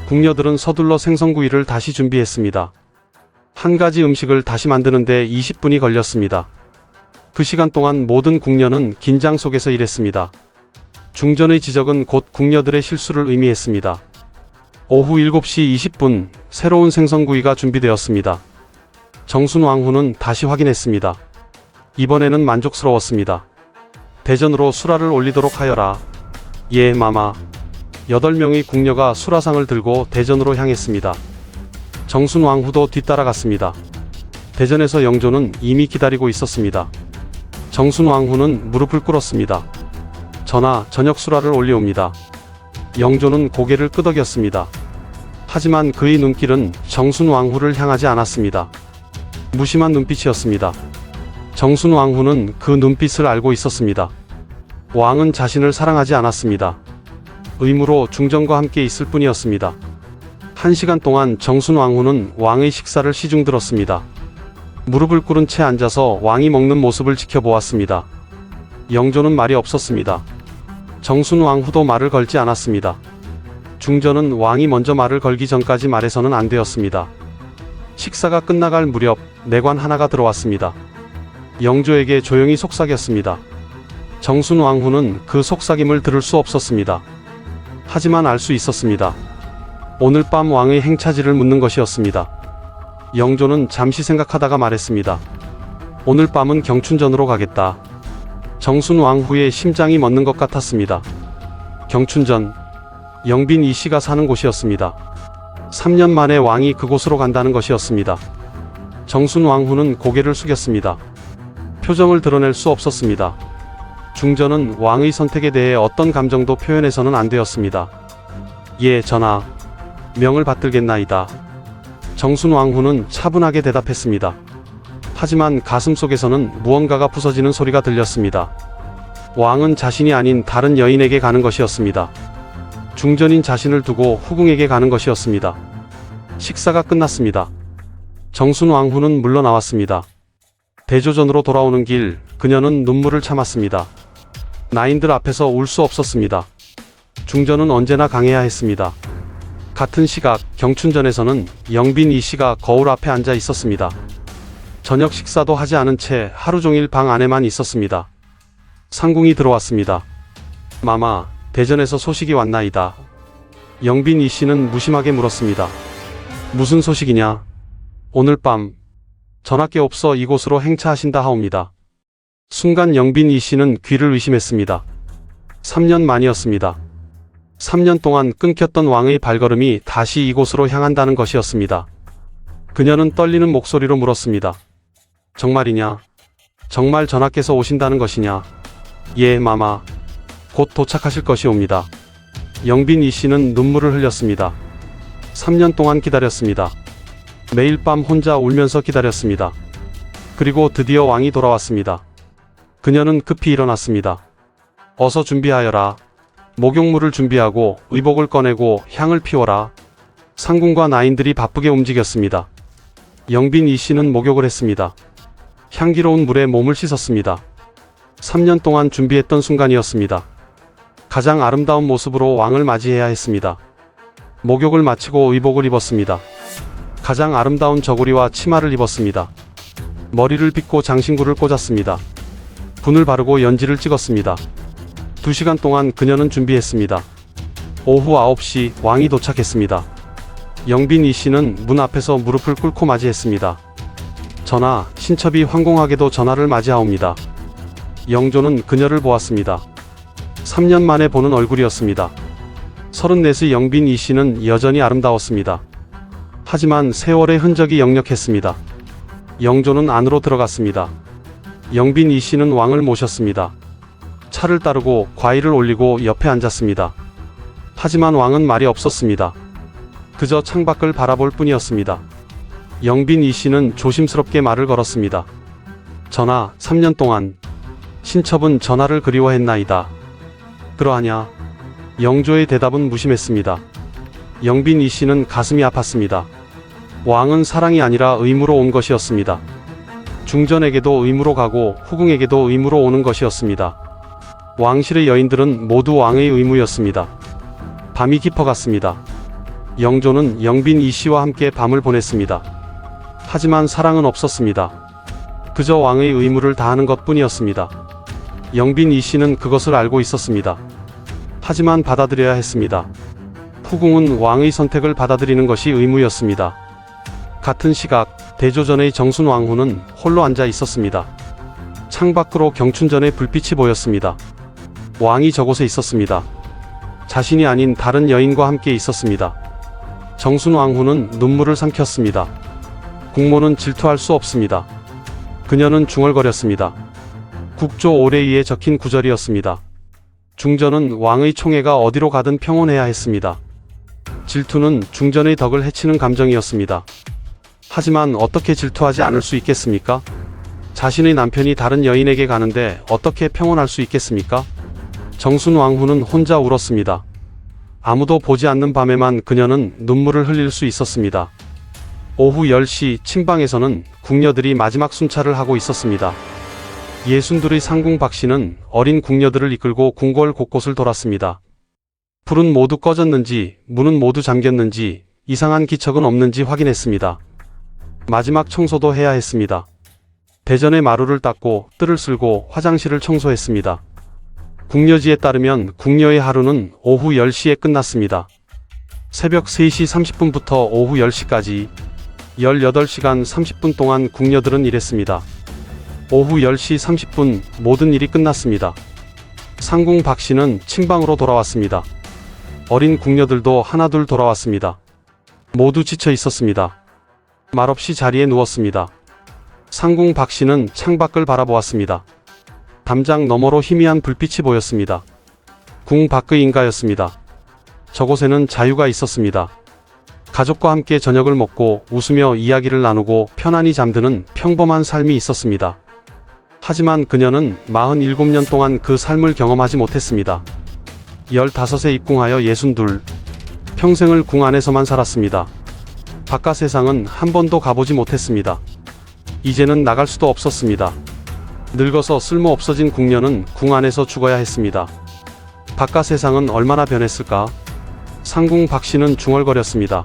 궁녀들은 서둘러 생선구이를 다시 준비했습니다. 한 가지 음식을 다시 만드는데 20분이 걸렸습니다. 그 시간 동안 모든 궁녀는 긴장 속에서 일했습니다. 중전의 지적은 곧 궁녀들의 실수를 의미했습니다. 오후 7시 20분 새로운 생선구이가 준비되었습니다. 정순 왕후는 다시 확인했습니다. 이번에는 만족스러웠습니다. 대전으로 수라를 올리도록 하여라. 예, 마마. 8명의 궁녀가 수라상을 들고 대전으로 향했습니다. 정순 왕후도 뒤따라갔습니다. 대전에서 영조는 이미 기다리고 있었습니다. 정순 왕후는 무릎을 꿇었습니다. 전하, 저녁 수라를 올리옵니다. 영조는 고개를 끄덕였습니다. 하지만 그의 눈길은 정순 왕후를 향하지 않았습니다. 무심한 눈빛이었습니다. 정순 왕후는 그 눈빛을 알고 있었습니다. 왕은 자신을 사랑하지 않았습니다. 의무로 중전과 함께 있을 뿐이었습니다. 1시간 동안 정순왕후는 왕의 식사를 시중들었습니다. 무릎을 꿇은 채 앉아서 왕이 먹는 모습을 지켜보았습니다. 영조는 말이 없었습니다. 정순왕후도 말을 걸지 않았습니다. 중전은 왕이 먼저 말을 걸기 전까지 말해서는 안 되었습니다. 식사가 끝나갈 무렵 내관 하나가 들어왔습니다. 영조에게 조용히 속삭였습니다. 정순왕후는 그 속삭임을 들을 수 없었습니다. 하지만 알 수 있었습니다. 오늘 밤 왕의 행차지를 묻는 것이었습니다. 영조는 잠시 생각하다가 말했습니다. 오늘 밤은 경춘전으로 가겠다. 정순왕후의 심장이 멎는 것 같았습니다. 경춘전, 영빈 이씨가 사는 곳이었습니다. 3년 만에 왕이 그곳으로 간다는 것이었습니다. 정순왕후는 고개를 숙였습니다. 표정을 드러낼 수 없었습니다. 중전은 왕의 선택에 대해 어떤 감정도 표현해서는 안 되었습니다. 예, 전하. 명을 받들겠나이다. 정순왕후는 차분하게 대답했습니다. 하지만 가슴속에서는 무언가가 부서지는 소리가 들렸습니다. 왕은 자신이 아닌 다른 여인에게 가는 것이었습니다. 중전인 자신을 두고 후궁에게 가는 것이었습니다. 식사가 끝났습니다. 정순왕후는 물러나왔습니다. 대조전으로 돌아오는 길, 그녀는 눈물을 참았습니다. 나인들 앞에서 울 수 없었습니다. 중전은 언제나 강해야 했습니다. 같은 시각 경춘전에서는 영빈 이씨가 거울 앞에 앉아 있었습니다. 저녁 식사도 하지 않은 채 하루 종일 방 안에만 있었습니다. 상궁이 들어왔습니다. 마마, 대전에서 소식이 왔나이다. 영빈 이씨는 무심하게 물었습니다. 무슨 소식이냐? 오늘 밤 전하께 없어 이곳으로 행차하신다 하옵니다. 순간 영빈 이씨는 귀를 의심했습니다. 3년 만이었습니다. 3년 동안 끊겼던 왕의 발걸음이 다시 이곳으로 향한다는 것이었습니다. 그녀는 떨리는 목소리로 물었습니다. 정말이냐? 정말 전하께서 오신다는 것이냐? 예, 마마. 곧 도착하실 것이옵니다. 영빈 이씨는 눈물을 흘렸습니다. 3년 동안 기다렸습니다. 매일 밤 혼자 울면서 기다렸습니다. 그리고 드디어 왕이 돌아왔습니다. 그녀는 급히 일어났습니다. 어서 준비하여라. 목욕물을 준비하고 의복을 꺼내고 향을 피워라. 상궁과 나인들이 바쁘게 움직였습니다. 영빈 이씨는 목욕을 했습니다. 향기로운 물에 몸을 씻었습니다. 3년 동안 준비했던 순간이었습니다. 가장 아름다운 모습으로 왕을 맞이해야 했습니다. 목욕을 마치고 의복을 입었습니다. 가장 아름다운 저고리와 치마를 입었습니다. 머리를 빗고 장신구를 꽂았습니다. 분을 바르고 연지를 찍었습니다. 2시간 동안 그녀는 준비했습니다. 오후 9시 왕이 도착했습니다. 영빈 이씨는 문 앞에서 무릎을 꿇고 맞이했습니다. 전하, 신첩이 황공하게도 전하를 맞이하옵니다. 영조는 그녀를 보았습니다. 3년 만에 보는 얼굴이었습니다. 34의 영빈 이씨는 여전히 아름다웠습니다. 하지만 세월의 흔적이 역력했습니다. 영조는 안으로 들어갔습니다. 영빈 이씨는 왕을 모셨습니다. 차를 따르고 과일을 올리고 옆에 앉았습니다. 하지만 왕은 말이 없었습니다. 그저 창밖을 바라볼 뿐이었습니다. 영빈 이씨는 조심스럽게 말을 걸었습니다. 전하, 3년 동안 신첩은 전하를 그리워했나이다. 그러하냐? 영조의 대답은 무심했습니다. 영빈 이씨는 가슴이 아팠습니다. 왕은 사랑이 아니라 의무로 온 것이었습니다. 중전에게도 의무로 가고 후궁에게도 의무로 오는 것이었습니다. 왕실의 여인들은 모두 왕의 의무였습니다. 밤이 깊어갔습니다. 영조는 영빈 이씨와 함께 밤을 보냈습니다. 하지만 사랑은 없었습니다. 그저 왕의 의무를 다하는 것뿐이었습니다. 영빈 이씨는 그것을 알고 있었습니다. 하지만 받아들여야 했습니다. 후궁은 왕의 선택을 받아들이는 것이 의무였습니다. 같은 시각 대조전의 정순왕후는 홀로 앉아 있었습니다. 창밖으로 경춘전의 불빛이 보였습니다. 왕이 저곳에 있었습니다. 자신이 아닌 다른 여인과 함께 있었습니다. 정순왕후는 눈물을 삼켰습니다. 국모는 질투할 수 없습니다. 그녀는 중얼거렸습니다. 국조 오레이에 적힌 구절이었습니다. 중전은 왕의 총애가 어디로 가든 평온해야 했습니다. 질투는 중전의 덕을 해치는 감정이었습니다. 하지만 어떻게 질투하지 않을 수 있겠습니까? 자신의 남편이 다른 여인에게 가는데 어떻게 평온할 수 있겠습니까? 정순왕후는 혼자 울었습니다. 아무도 보지 않는 밤에만 그녀는 눈물을 흘릴 수 있었습니다. 오후 10시 침방에서는 궁녀들이 마지막 순찰을 하고 있었습니다. 62의 상궁 박씨는 어린 궁녀들을 이끌고 궁궐 곳곳을 돌았습니다. 불은 모두 꺼졌는지, 문은 모두 잠겼는지, 이상한 기척은 없는지 확인했습니다. 마지막 청소도 해야 했습니다. 대전의 마루를 닦고 뜰을 쓸고 화장실을 청소했습니다. 궁녀지에 따르면 궁녀의 하루는 오후 10시에 끝났습니다. 새벽 3시 30분부터 오후 10시까지 18시간 30분 동안 궁녀들은 일했습니다. 오후 10시 30분 모든 일이 끝났습니다. 상궁 박씨는 침방으로 돌아왔습니다. 어린 궁녀들도 하나둘 돌아왔습니다. 모두 지쳐 있었습니다. 말없이 자리에 누웠습니다. 상궁 박씨는 창밖을 바라보았습니다. 담장 너머로 희미한 불빛이 보였습니다. 궁 밖의 인가였습니다. 저곳에는 자유가 있었습니다. 가족과 함께 저녁을 먹고 웃으며 이야기를 나누고 편안히 잠드는 평범한 삶이 있었습니다. 하지만 그녀는 47년 동안 그 삶을 경험하지 못했습니다. 15세 입궁하여 62, 평생을 궁 안에서만 살았습니다. 바깥 세상은 한 번도 가보지 못했습니다. 이제는 나갈 수도 없었습니다. 늙어서 쓸모 없어진 궁녀는 궁 안에서 죽어야 했습니다. 바깥 세상은 얼마나 변했을까? 상궁 박씨는 중얼거렸습니다.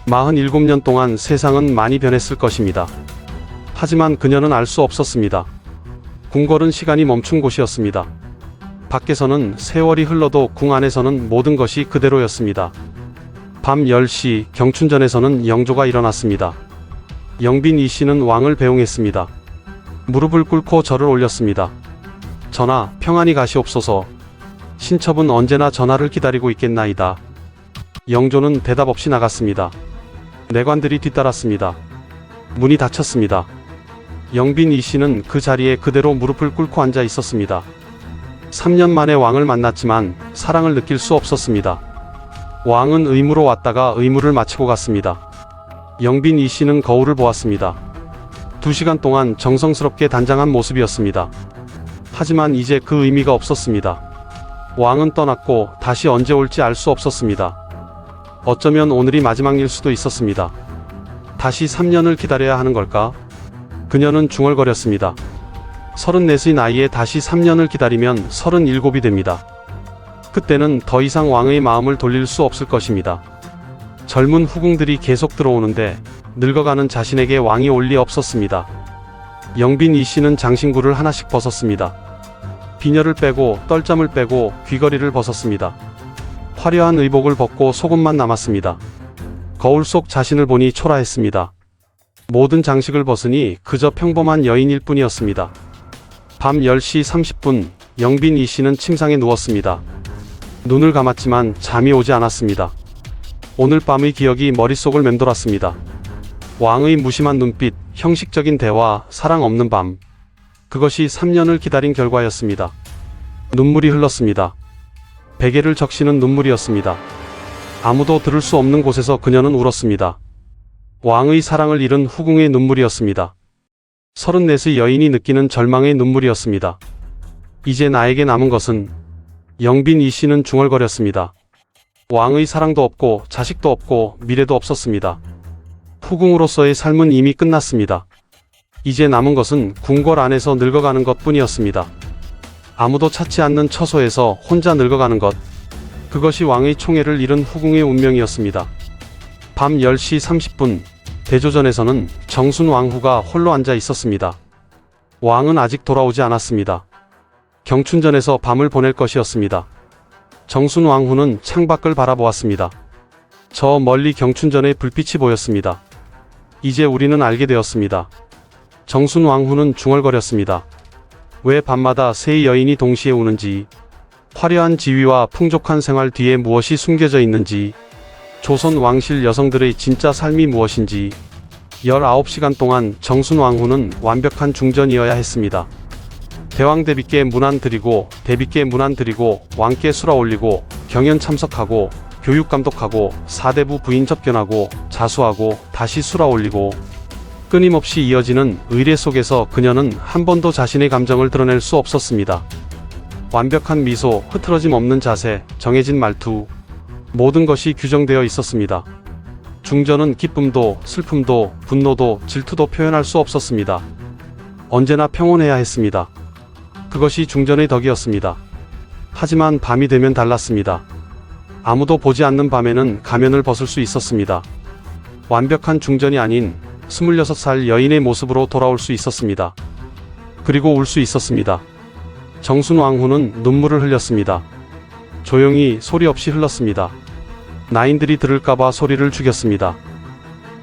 47년 동안 세상은 많이 변했을 것입니다. 하지만 그녀는 알 수 없었습니다. 궁궐은 시간이 멈춘 곳이었습니다. 밖에서는 세월이 흘러도 궁 안에서는 모든 것이 그대로였습니다. 밤 10시 경춘전에서는 영조가 일어났습니다. 영빈 이씨는 왕을 배웅했습니다. 무릎을 꿇고 절을 올렸습니다. 전하, 평안히 가시옵소서. 신첩은 언제나 전하를 기다리고 있겠나이다. 영조는 대답 없이 나갔습니다. 내관들이 뒤따랐습니다. 문이 닫혔습니다. 영빈 이씨는 그 자리에 그대로 무릎을 꿇고 앉아 있었습니다. 3년 만에 왕을 만났지만 사랑을 느낄 수 없었습니다. 왕은 의무로 왔다가 의무를 마치고 갔습니다. 영빈 이씨는 거울을 보았습니다. 2시간 동안 정성스럽게 단장한 모습이었습니다. 하지만 이제 그 의미가 없었습니다. 왕은 떠났고 다시 언제 올지 알 수 없었습니다. 어쩌면 오늘이 마지막일 수도 있었습니다. 다시 3년을 기다려야 하는 걸까? 그녀는 중얼거렸습니다. 34의 나이에 다시 3년을 기다리면 37이 됩니다. 그때는 더 이상 왕의 마음을 돌릴 수 없을 것입니다. 젊은 후궁들이 계속 들어오는데 늙어가는 자신에게 왕이 올 리 없었습니다. 영빈 이씨는 장신구를 하나씩 벗었습니다. 비녀를 빼고 떨잠을 빼고 귀걸이를 벗었습니다. 화려한 의복을 벗고 속옷만 남았습니다. 거울 속 자신을 보니 초라했습니다. 모든 장식을 벗으니 그저 평범한 여인일 뿐이었습니다. 밤 10시 30분 영빈 이씨는 침상에 누웠습니다. 눈을 감았지만 잠이 오지 않았습니다. 오늘 밤의 기억이 머릿속을 맴돌았습니다. 왕의 무심한 눈빛, 형식적인 대화, 사랑 없는 밤. 그것이 3년을 기다린 결과였습니다. 눈물이 흘렀습니다. 베개를 적시는 눈물이었습니다. 아무도 들을 수 없는 곳에서 그녀는 울었습니다. 왕의 사랑을 잃은 후궁의 눈물이었습니다. 34의 여인이 느끼는 절망의 눈물이었습니다. 이제 나에게 남은 것은... 영빈 이씨는 중얼거렸습니다. 왕의 사랑도 없고 자식도 없고 미래도 없었습니다. 후궁으로서의 삶은 이미 끝났습니다. 이제 남은 것은 궁궐 안에서 늙어가는 것 뿐이었습니다. 아무도 찾지 않는 처소에서 혼자 늙어가는 것. 그것이 왕의 총애를 잃은 후궁의 운명이었습니다. 밤 10시 30분 대조전에서는 정순 왕후가 홀로 앉아 있었습니다. 왕은 아직 돌아오지 않았습니다. 경춘전에서 밤을 보낼 것이었습니다. 정순 왕후는 창밖을 바라보았습니다. 저 멀리 경춘전의 불빛이 보였습니다. 이제 우리는 알게 되었습니다. 정순 왕후는 중얼거렸습니다. 왜 밤마다 세 여인이 동시에 우는지, 화려한 지위와 풍족한 생활 뒤에 무엇이 숨겨져 있는지, 조선 왕실 여성들의 진짜 삶이 무엇인지. 19시간 동안 정순 왕후는 완벽한 중전이어야 했습니다. 대왕 대비께 문안 드리고, 대비께 문안 드리고, 왕께 수라 올리고, 경연 참석하고, 교육 감독하고, 사대부 부인 접견하고, 자수하고, 다시 수라 올리고. 끊임없이 이어지는 의례 속에서 그녀는 한 번도 자신의 감정을 드러낼 수 없었습니다. 완벽한 미소, 흐트러짐 없는 자세, 정해진 말투. 모든 것이 규정되어 있었습니다. 중전은 기쁨도, 슬픔도, 분노도, 질투도 표현할 수 없었습니다. 언제나 평온해야 했습니다. 그것이 중전의 덕이었습니다. 하지만 밤이 되면 달랐습니다. 아무도 보지 않는 밤에는 가면을 벗을 수 있었습니다. 완벽한 중전이 아닌 26살 여인의 모습으로 돌아올 수 있었습니다. 그리고 울 수 있었습니다. 정순왕후는 눈물을 흘렸습니다. 조용히 소리 없이 흘렀습니다. 나인들이 들을까봐 소리를 죽였습니다.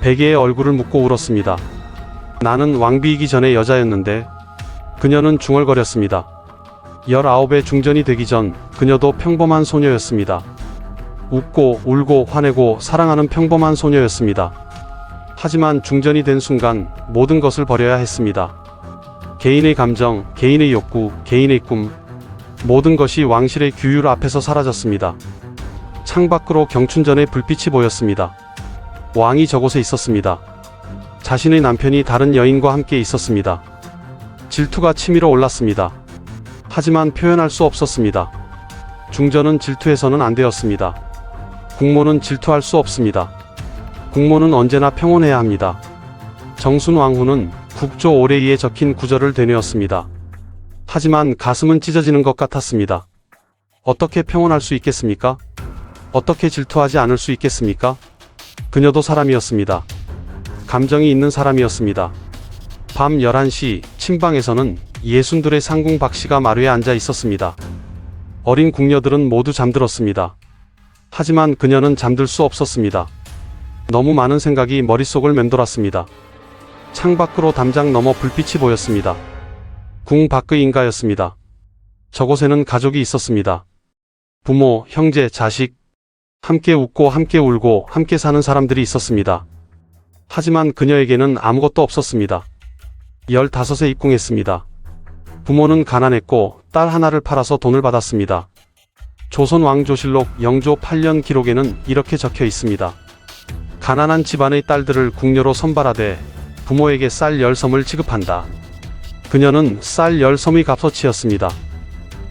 베개에 얼굴을 묻고 울었습니다. 나는 왕비이기 전에 여자였는데. 그녀는 중얼거렸습니다. 19의 중전이 되기 전 그녀도 평범한 소녀였습니다. 웃고 울고 화내고 사랑하는 평범한 소녀였습니다. 하지만 중전이 된 순간 모든 것을 버려야 했습니다. 개인의 감정, 개인의 욕구, 개인의 꿈, 모든 것이 왕실의 규율 앞에서 사라졌습니다. 창밖으로 경춘전의 불빛이 보였습니다. 왕이 저곳에 있었습니다. 자신의 남편이 다른 여인과 함께 있었습니다. 질투가 치밀어 올랐습니다. 하지만 표현할 수 없었습니다. 중전은 질투해서는 안 되었습니다. 국모는 질투할 수 없습니다. 국모는 언제나 평온해야 합니다. 정순왕후는 국조 오레이에 적힌 구절을 되뇌었습니다. 하지만 가슴은 찢어지는 것 같았습니다. 어떻게 평온할 수 있겠습니까? 어떻게 질투하지 않을 수 있겠습니까? 그녀도 사람이었습니다. 감정이 있는 사람이었습니다. 밤 11시 침방에서는 62의 상궁 박씨가 마루에 앉아 있었습니다. 어린 궁녀들은 모두 잠들었습니다. 하지만 그녀는 잠들 수 없었습니다. 너무 많은 생각이 머릿속을 맴돌았습니다. 창밖으로 담장 너머 불빛이 보였습니다. 궁 밖의 인가였습니다. 저곳에는 가족이 있었습니다. 부모, 형제, 자식, 함께 웃고 함께 울고 함께 사는 사람들이 있었습니다. 하지만 그녀에게는 아무것도 없었습니다. 15세 입궁했습니다. 부모는 가난했고 딸 하나를 팔아서 돈을 받았습니다. 조선 왕조실록 영조 8년 기록에는 이렇게 적혀 있습니다. 가난한 집안의 딸들을 궁녀로 선발하되 부모에게 쌀 10섬을 지급한다. 그녀는 쌀 10섬의 값어치였습니다.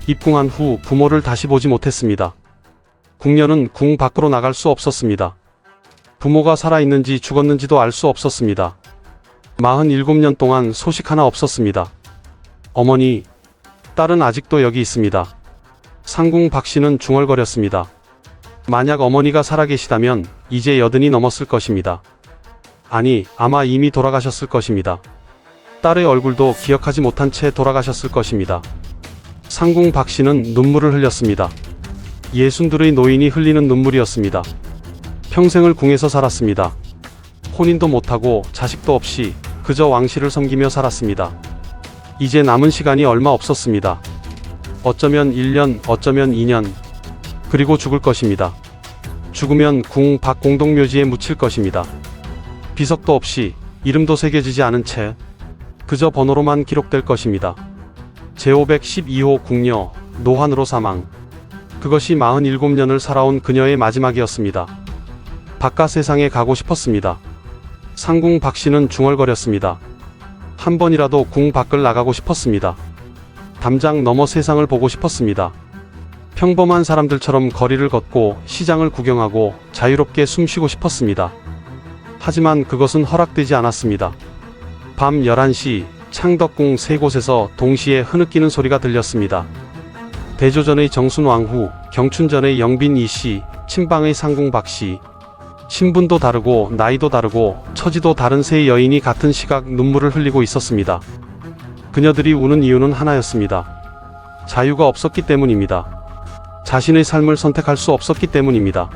입궁한 후 부모를 다시 보지 못했습니다. 궁녀는 궁 밖으로 나갈 수 없었습니다. 부모가 살아있는지 죽었는지도 알 수 없었습니다. 47년 동안 소식 하나 없었습니다. 어머니, 딸은 아직도 여기 있습니다. 상궁 박씨는 중얼거렸습니다. 만약 어머니가 살아계시다면 이제 80이 넘었을 것입니다. 아니, 아마 이미 돌아가셨을 것입니다. 딸의 얼굴도 기억하지 못한 채 돌아가셨을 것입니다. 상궁 박씨는 눈물을 흘렸습니다. 62의 노인이 흘리는 눈물이었습니다. 평생을 궁에서 살았습니다. 혼인도 못하고 자식도 없이 그저 왕실을 섬기며 살았습니다. 이제 남은 시간이 얼마 없었습니다. 어쩌면 1년, 어쩌면 2년, 그리고 죽을 것입니다. 죽으면 궁 밖 공동묘지에 묻힐 것입니다. 비석도 없이 이름도 새겨지지 않은 채 그저 번호로만 기록될 것입니다. 제512호 궁녀, 노환으로 사망. 그것이 47년을 살아온 그녀의 마지막이었습니다. 바깥 세상에 가고 싶었습니다. 상궁 박씨는 중얼거렸습니다. 한 번이라도 궁 밖을 나가고 싶었습니다. 담장 너머 세상을 보고 싶었습니다. 평범한 사람들처럼 거리를 걷고 시장을 구경하고 자유롭게 숨쉬고 싶었습니다. 하지만 그것은 허락되지 않았습니다. 밤 11시 창덕궁 세 곳에서 동시에 흐느끼는 소리가 들렸습니다. 대조전의 정순왕후, 경춘전의 영빈 이씨, 친방의 상궁 박씨. 신분도 다르고 나이도 다르고 처지도 다른 세 여인이 같은 시각 눈물을 흘리고 있었습니다. 그녀들이 우는 이유는 하나였습니다. 자유가 없었기 때문입니다. 자신의 삶을 선택할 수 없었기 때문입니다.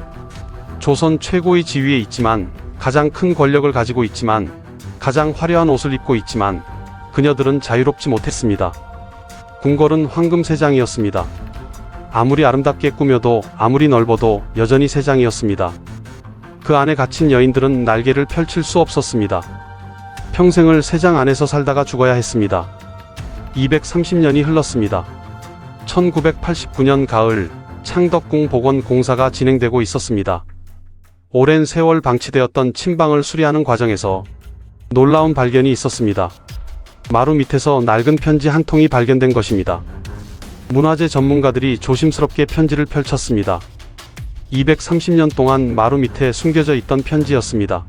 조선 최고의 지위에 있지만, 가장 큰 권력을 가지고 있지만, 가장 화려한 옷을 입고 있지만 그녀들은 자유롭지 못했습니다. 궁궐은 황금 세장이었습니다. 아무리 아름답게 꾸며도 아무리 넓어도 여전히 세장이었습니다. 그 안에 갇힌 여인들은 날개를 펼칠 수 없었습니다. 평생을 세장 안에서 살다가 죽어야 했습니다. 230년이 흘렀습니다. 1989년 가을 창덕궁 복원 공사가 진행되고 있었습니다. 오랜 세월 방치되었던 침방을 수리하는 과정에서 놀라운 발견이 있었습니다. 마루 밑에서 낡은 편지 한 통이 발견된 것입니다. 문화재 전문가들이 조심스럽게 편지를 펼쳤습니다. 230년 동안 마루 밑에 숨겨져 있던 편지였습니다.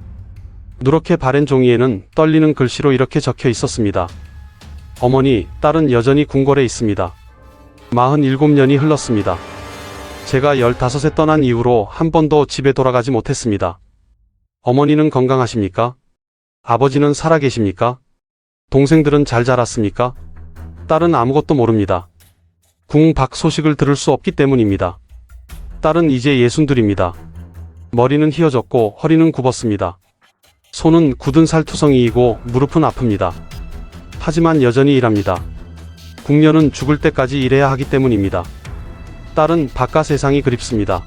누렇게 바랜 종이에는 떨리는 글씨로 이렇게 적혀 있었습니다. 어머니, 딸은 여전히 궁궐에 있습니다. 47년이 흘렀습니다. 제가 15세 떠난 이후로 한 번도 집에 돌아가지 못했습니다. 어머니는 건강하십니까? 아버지는 살아계십니까? 동생들은 잘 자랐습니까? 딸은 아무것도 모릅니다. 궁 밖 소식을 들을 수 없기 때문입니다. 딸은 이제 62입니다. 머리는 휘어졌고 허리는 굽었습니다. 손은 굳은 살투성이이고 무릎은 아픕니다. 하지만 여전히 일합니다. 궁녀는 죽을 때까지 일해야 하기 때문입니다. 딸은 바깥 세상이 그립습니다.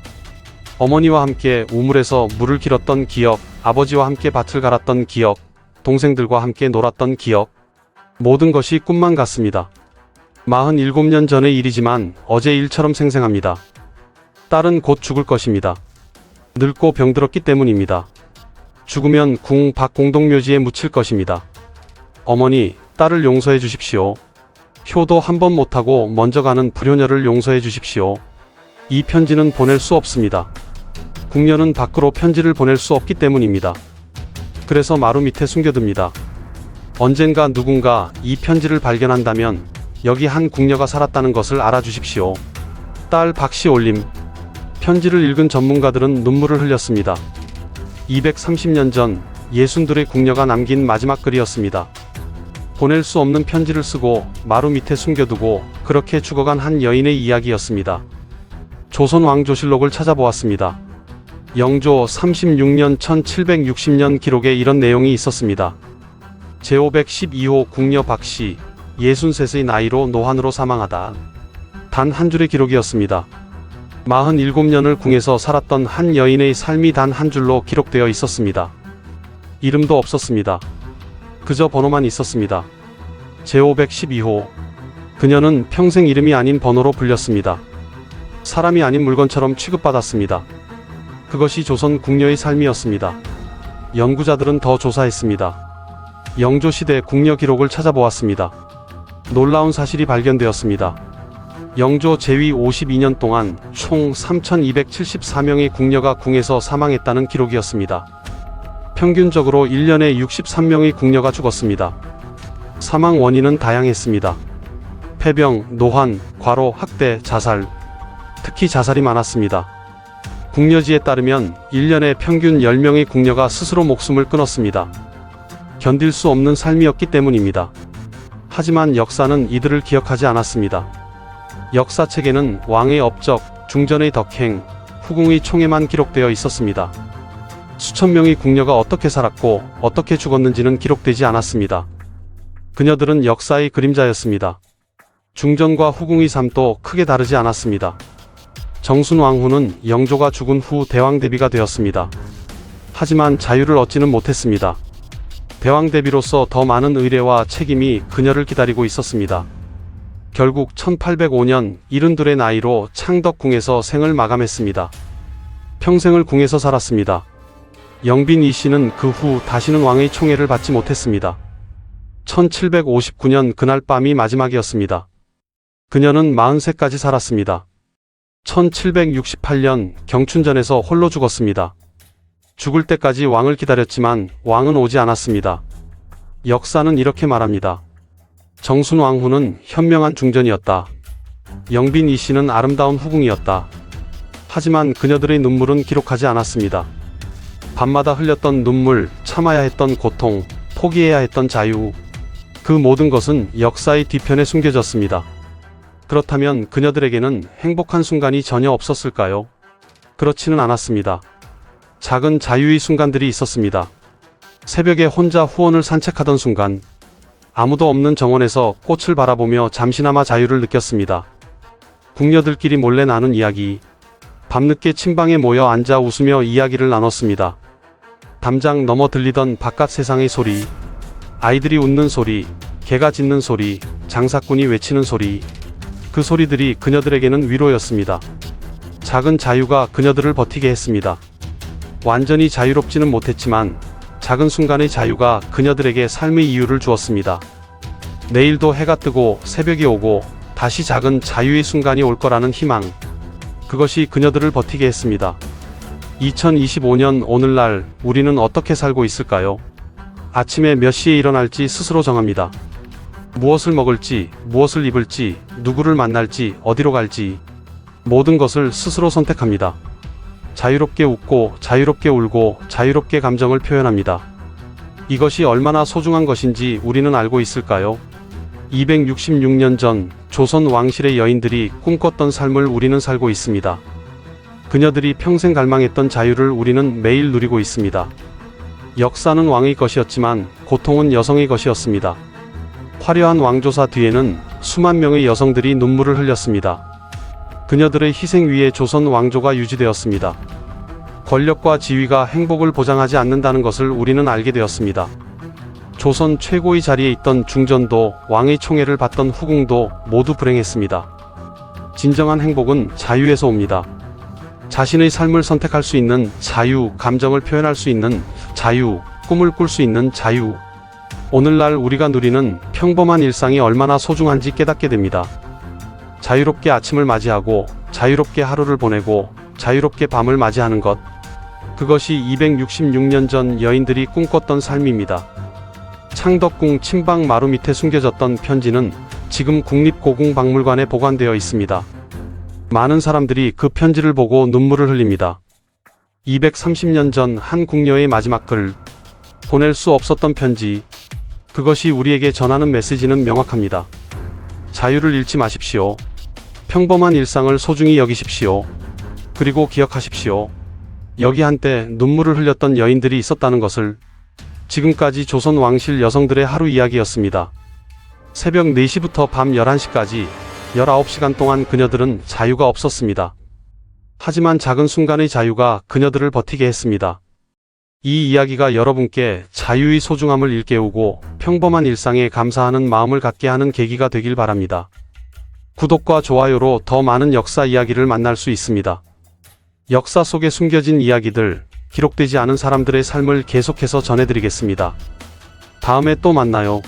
어머니와 함께 우물에서 물을 길었던 기억, 아버지와 함께 밭을 갈았던 기억, 동생들과 함께 놀았던 기억, 모든 것이 꿈만 같습니다. 47년 전의 일이지만 어제 일처럼 생생합니다. 딸은 곧 죽을 것입니다. 늙고 병들었기 때문입니다. 죽으면 궁 밖 공동묘지에 묻힐 것입니다. 어머니, 딸을 용서해 주십시오. 효도 한 번 못하고 먼저 가는 불효녀를 용서해 주십시오. 이 편지는 보낼 수 없습니다. 궁녀는 밖으로 편지를 보낼 수 없기 때문입니다. 그래서 마루 밑에 숨겨둡니다. 언젠가 누군가 이 편지를 발견한다면 여기 한 궁녀가 살았다는 것을 알아주십시오. 딸 박씨 올림. 편지를 읽은 전문가들은 눈물을 흘렸습니다. 230년 전 예순둘의 궁녀가 남긴 마지막 글이었습니다. 보낼 수 없는 편지를 쓰고 마루 밑에 숨겨두고 그렇게 죽어간 한 여인의 이야기였습니다. 조선 왕조실록을 찾아보았습니다. 영조 36년 1760년 기록에 이런 내용이 있었습니다. 제512호 궁녀 박씨 63의 나이로 노환으로 사망하다. 단 한 줄의 기록이었습니다. 47년을 궁에서 살았던 한 여인의 삶이 단 한 줄로 기록되어 있었습니다. 이름도 없었습니다. 그저 번호만 있었습니다. 제512호. 그녀는 평생 이름이 아닌 번호로 불렸습니다. 사람이 아닌 물건처럼 취급받았습니다. 그것이 조선 궁녀의 삶이었습니다. 연구자들은 더 조사했습니다. 영조시대 궁녀 기록을 찾아보았습니다. 놀라운 사실이 발견되었습니다. 영조 제위 52년 동안 총 3274명의 궁녀가 궁에서 사망했다는 기록이었습니다. 평균적으로 1년에 63명의 궁녀가 죽었습니다. 사망 원인은 다양했습니다. 폐병, 노환, 과로, 학대, 자살. 특히 자살이 많았습니다. 궁녀지에 따르면 1년에 평균 10명의 궁녀가 스스로 목숨을 끊었습니다. 견딜 수 없는 삶이었기 때문입니다. 하지만 역사는 이들을 기억하지 않았습니다. 역사책에는 왕의 업적, 중전의 덕행, 후궁의 총애만 기록되어 있었습니다. 수천 명의 궁녀가 어떻게 살았고 어떻게 죽었는지는 기록되지 않았습니다. 그녀들은 역사의 그림자였습니다. 중전과 후궁의 삶도 크게 다르지 않았습니다. 정순왕후는 영조가 죽은 후 대왕대비가 되었습니다. 하지만 자유를 얻지는 못했습니다. 대왕대비로서 더 많은 의례와 책임이 그녀를 기다리고 있었습니다. 결국 1805년 72의 나이로 창덕궁에서 생을 마감했습니다. 평생을 궁에서 살았습니다. 영빈 이 씨는 그 후 다시는 왕의 총애를 받지 못했습니다. 1759년 그날 밤이 마지막이었습니다. 그녀는 40세까지 살았습니다. 1768년 경춘전에서 홀로 죽었습니다. 죽을 때까지 왕을 기다렸지만 왕은 오지 않았습니다. 역사는 이렇게 말합니다. 정순왕후는 현명한 중전이었다. 영빈 이 씨는 아름다운 후궁이었다. 하지만 그녀들의 눈물은 기록하지 않았습니다. 밤마다 흘렸던 눈물, 참아야 했던 고통, 포기해야 했던 자유. 그 모든 것은 역사의 뒤편에 숨겨졌습니다. 그렇다면 그녀들에게는 행복한 순간이 전혀 없었을까요? 그렇지는 않았습니다. 작은 자유의 순간들이 있었습니다. 새벽에 혼자 후원을 산책하던 순간, 아무도 없는 정원에서 꽃을 바라보며 잠시나마 자유를 느꼈습니다. 궁녀들끼리 몰래 나눈 이야기. 밤늦게 침방에 모여 앉아 웃으며 이야기를 나눴습니다. 담장 넘어 들리던 바깥 세상의 소리, 아이들이 웃는 소리, 개가 짖는 소리, 장사꾼이 외치는 소리. 그 소리들이 그녀들에게는 위로였습니다. 작은 자유가 그녀들을 버티게 했습니다. 완전히 자유롭지는 못했지만 작은 순간의 자유가 그녀들에게 삶의 이유를 주었습니다. 내일도 해가 뜨고 새벽이 오고 다시 작은 자유의 순간이 올 거라는 희망. 그것이 그녀들을 버티게 했습니다. 2025년 오늘날 우리는 어떻게 살고 있을까요? 아침에 몇 시에 일어날지 스스로 정합니다. 무엇을 먹을지, 무엇을 입을지, 누구를 만날지, 어디로 갈지 모든 것을 스스로 선택합니다. 자유롭게 웃고 자유롭게 울고 자유롭게 감정을 표현합니다. 이것이 얼마나 소중한 것인지 우리는 알고 있을까요? 266년 전 조선 왕실의 여인들이 꿈꿨던 삶을 우리는 살고 있습니다. 그녀들이 평생 갈망했던 자유를 우리는 매일 누리고 있습니다. 역사는 왕의 것이었지만 고통은 여성의 것이었습니다. 화려한 왕조사 뒤에는 수만 명의 여성들이 눈물을 흘렸습니다. 그녀들의 희생 위에 조선 왕조가 유지되었습니다. 권력과 지위가 행복을 보장하지 않는다는 것을 우리는 알게 되었습니다. 조선 최고의 자리에 있던 중전도, 왕의 총애를 받던 후궁도 모두 불행했습니다. 진정한 행복은 자유에서 옵니다. 자신의 삶을 선택할 수 있는 자유, 감정을 표현할 수 있는 자유, 꿈을 꿀 수 있는 자유. 오늘날 우리가 누리는 평범한 일상이 얼마나 소중한지 깨닫게 됩니다. 자유롭게 아침을 맞이하고 자유롭게 하루를 보내고 자유롭게 밤을 맞이하는 것. 그것이 266년 전 여인들이 꿈꿨던 삶입니다. 창덕궁 침방 마루 밑에 숨겨졌던 편지는 지금 국립고궁박물관에 보관되어 있습니다. 많은 사람들이 그 편지를 보고 눈물을 흘립니다. 230년 전 한 궁녀의 마지막 글, 보낼 수 없었던 편지. 그것이 우리에게 전하는 메시지는 명확합니다. 자유를 잃지 마십시오. 평범한 일상을 소중히 여기십시오. 그리고 기억하십시오. 여기 한때 눈물을 흘렸던 여인들이 있었다는 것을. 지금까지 조선 왕실 여성들의 하루 이야기였습니다. 새벽 4시부터 밤 11시까지 19시간 동안 그녀들은 자유가 없었습니다. 하지만 작은 순간의 자유가 그녀들을 버티게 했습니다. 이 이야기가 여러분께 자유의 소중함을 일깨우고 평범한 일상에 감사하는 마음을 갖게 하는 계기가 되길 바랍니다. 구독과 좋아요로 더 많은 역사 이야기를 만날 수 있습니다. 역사 속에 숨겨진 이야기들, 기록되지 않은 사람들의 삶을 계속해서 전해드리겠습니다. 다음에 또 만나요.